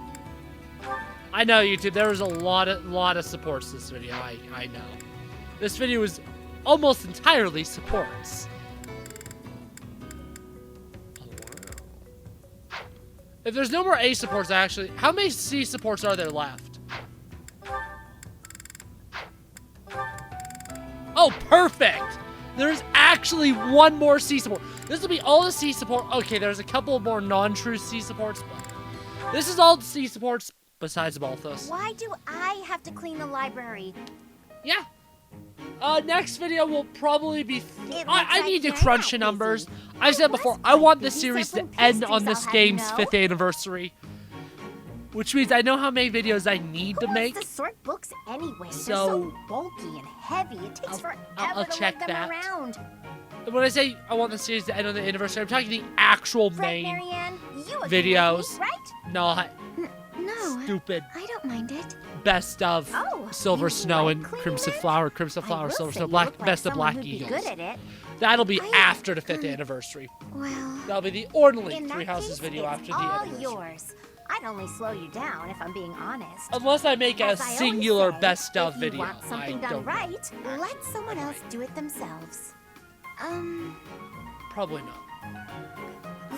Speaker 1: I know, YouTube, there was a lot of supports this video. I know. This video was almost entirely supports. If there's no more A supports, how many C supports are there left? Oh, perfect! There's actually one more C support. This will be all the C support. Okay, there's a couple more non-true C supports, but this is all the C supports besides Balthus.
Speaker 3: Why do I have to clean the library?
Speaker 1: Yeah. Next video will probably be... I
Speaker 3: like
Speaker 1: need to
Speaker 3: you're
Speaker 1: crunch the
Speaker 3: not
Speaker 1: numbers.
Speaker 3: busy.
Speaker 1: I said before, I want this
Speaker 3: busy,
Speaker 1: series
Speaker 3: so
Speaker 1: to
Speaker 3: when
Speaker 1: end on
Speaker 3: pastries
Speaker 1: this
Speaker 3: I'll have
Speaker 1: game's
Speaker 3: no.
Speaker 1: 5th anniversary. Which means I know how many videos I need to
Speaker 3: Who
Speaker 1: make.
Speaker 3: wants to sort books anyway?
Speaker 1: So-
Speaker 3: They're so bulky and heavy. It takes forever
Speaker 1: I'll
Speaker 3: to
Speaker 1: check
Speaker 3: lug them
Speaker 1: that.
Speaker 3: around.
Speaker 1: When I say I want the series to end on the anniversary, I'm talking the actual
Speaker 3: Right,
Speaker 1: main
Speaker 3: Marianne? You agree
Speaker 1: videos.
Speaker 3: with me, right?
Speaker 1: Not
Speaker 3: No,
Speaker 1: stupid
Speaker 3: I don't mind it.
Speaker 1: best of
Speaker 3: Oh,
Speaker 1: Silver
Speaker 3: you
Speaker 1: Snow
Speaker 3: like
Speaker 1: and
Speaker 3: cleaning
Speaker 1: Crimson
Speaker 3: then?
Speaker 1: Flower,
Speaker 3: I will
Speaker 1: Silver
Speaker 3: say
Speaker 1: Snow,
Speaker 3: you
Speaker 1: Black,
Speaker 3: look like
Speaker 1: best of
Speaker 3: someone
Speaker 1: Black
Speaker 3: who'd be
Speaker 1: Eagles.
Speaker 3: good at it.
Speaker 1: That'll be
Speaker 3: I-
Speaker 1: after the 5th anniversary.
Speaker 3: Well,
Speaker 1: That'll be the only
Speaker 3: in
Speaker 1: Three
Speaker 3: that
Speaker 1: Houses
Speaker 3: case,
Speaker 1: video
Speaker 3: it's
Speaker 1: after the
Speaker 3: all
Speaker 1: anniversary.
Speaker 3: yours. I'd only slow you down if I'm being honest.
Speaker 1: Unless I make a
Speaker 3: As I always
Speaker 1: singular
Speaker 3: say,
Speaker 1: best of
Speaker 3: if
Speaker 1: video.
Speaker 3: you want something
Speaker 1: I
Speaker 3: done
Speaker 1: don't
Speaker 3: right, let someone else do it themselves.
Speaker 1: Probably not.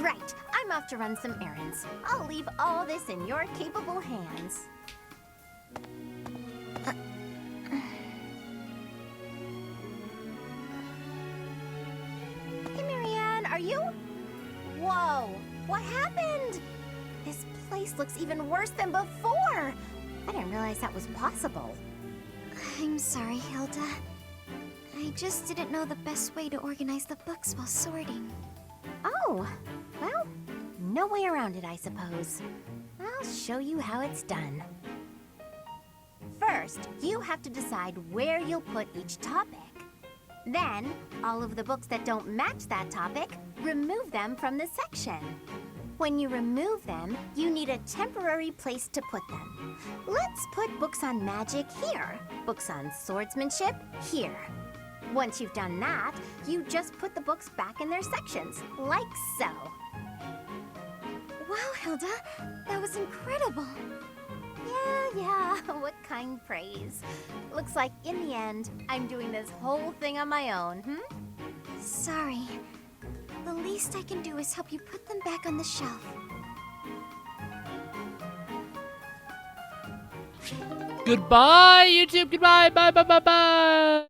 Speaker 3: Right. I'm off to run some errands. I'll leave all this in your capable hands. Hey, Marianne, are you? Whoa, what happened? This place looks even worse than before. I didn't realize that was possible.
Speaker 15: I'm sorry, Hilda. I just didn't know the best way to organize the books while sorting.
Speaker 3: Oh, well, no way around it, I suppose. I'll show you how it's done. First, you have to decide where you'll put each topic. Then, all of the books that don't match that topic, remove them from the section. When you remove them, you need a temporary place to put them. Let's put books on magic here, books on swordsmanship here. Once you've done that, you just put the books back in their sections, like so.
Speaker 15: Wow, Hilda, that was incredible.
Speaker 3: Yeah, what kind praise. Looks like in the end, I'm doing this whole thing on my own,
Speaker 15: Sorry. The least I can do is help you put them back on the shelf.
Speaker 1: Goodbye, YouTube. Goodbye. Bye.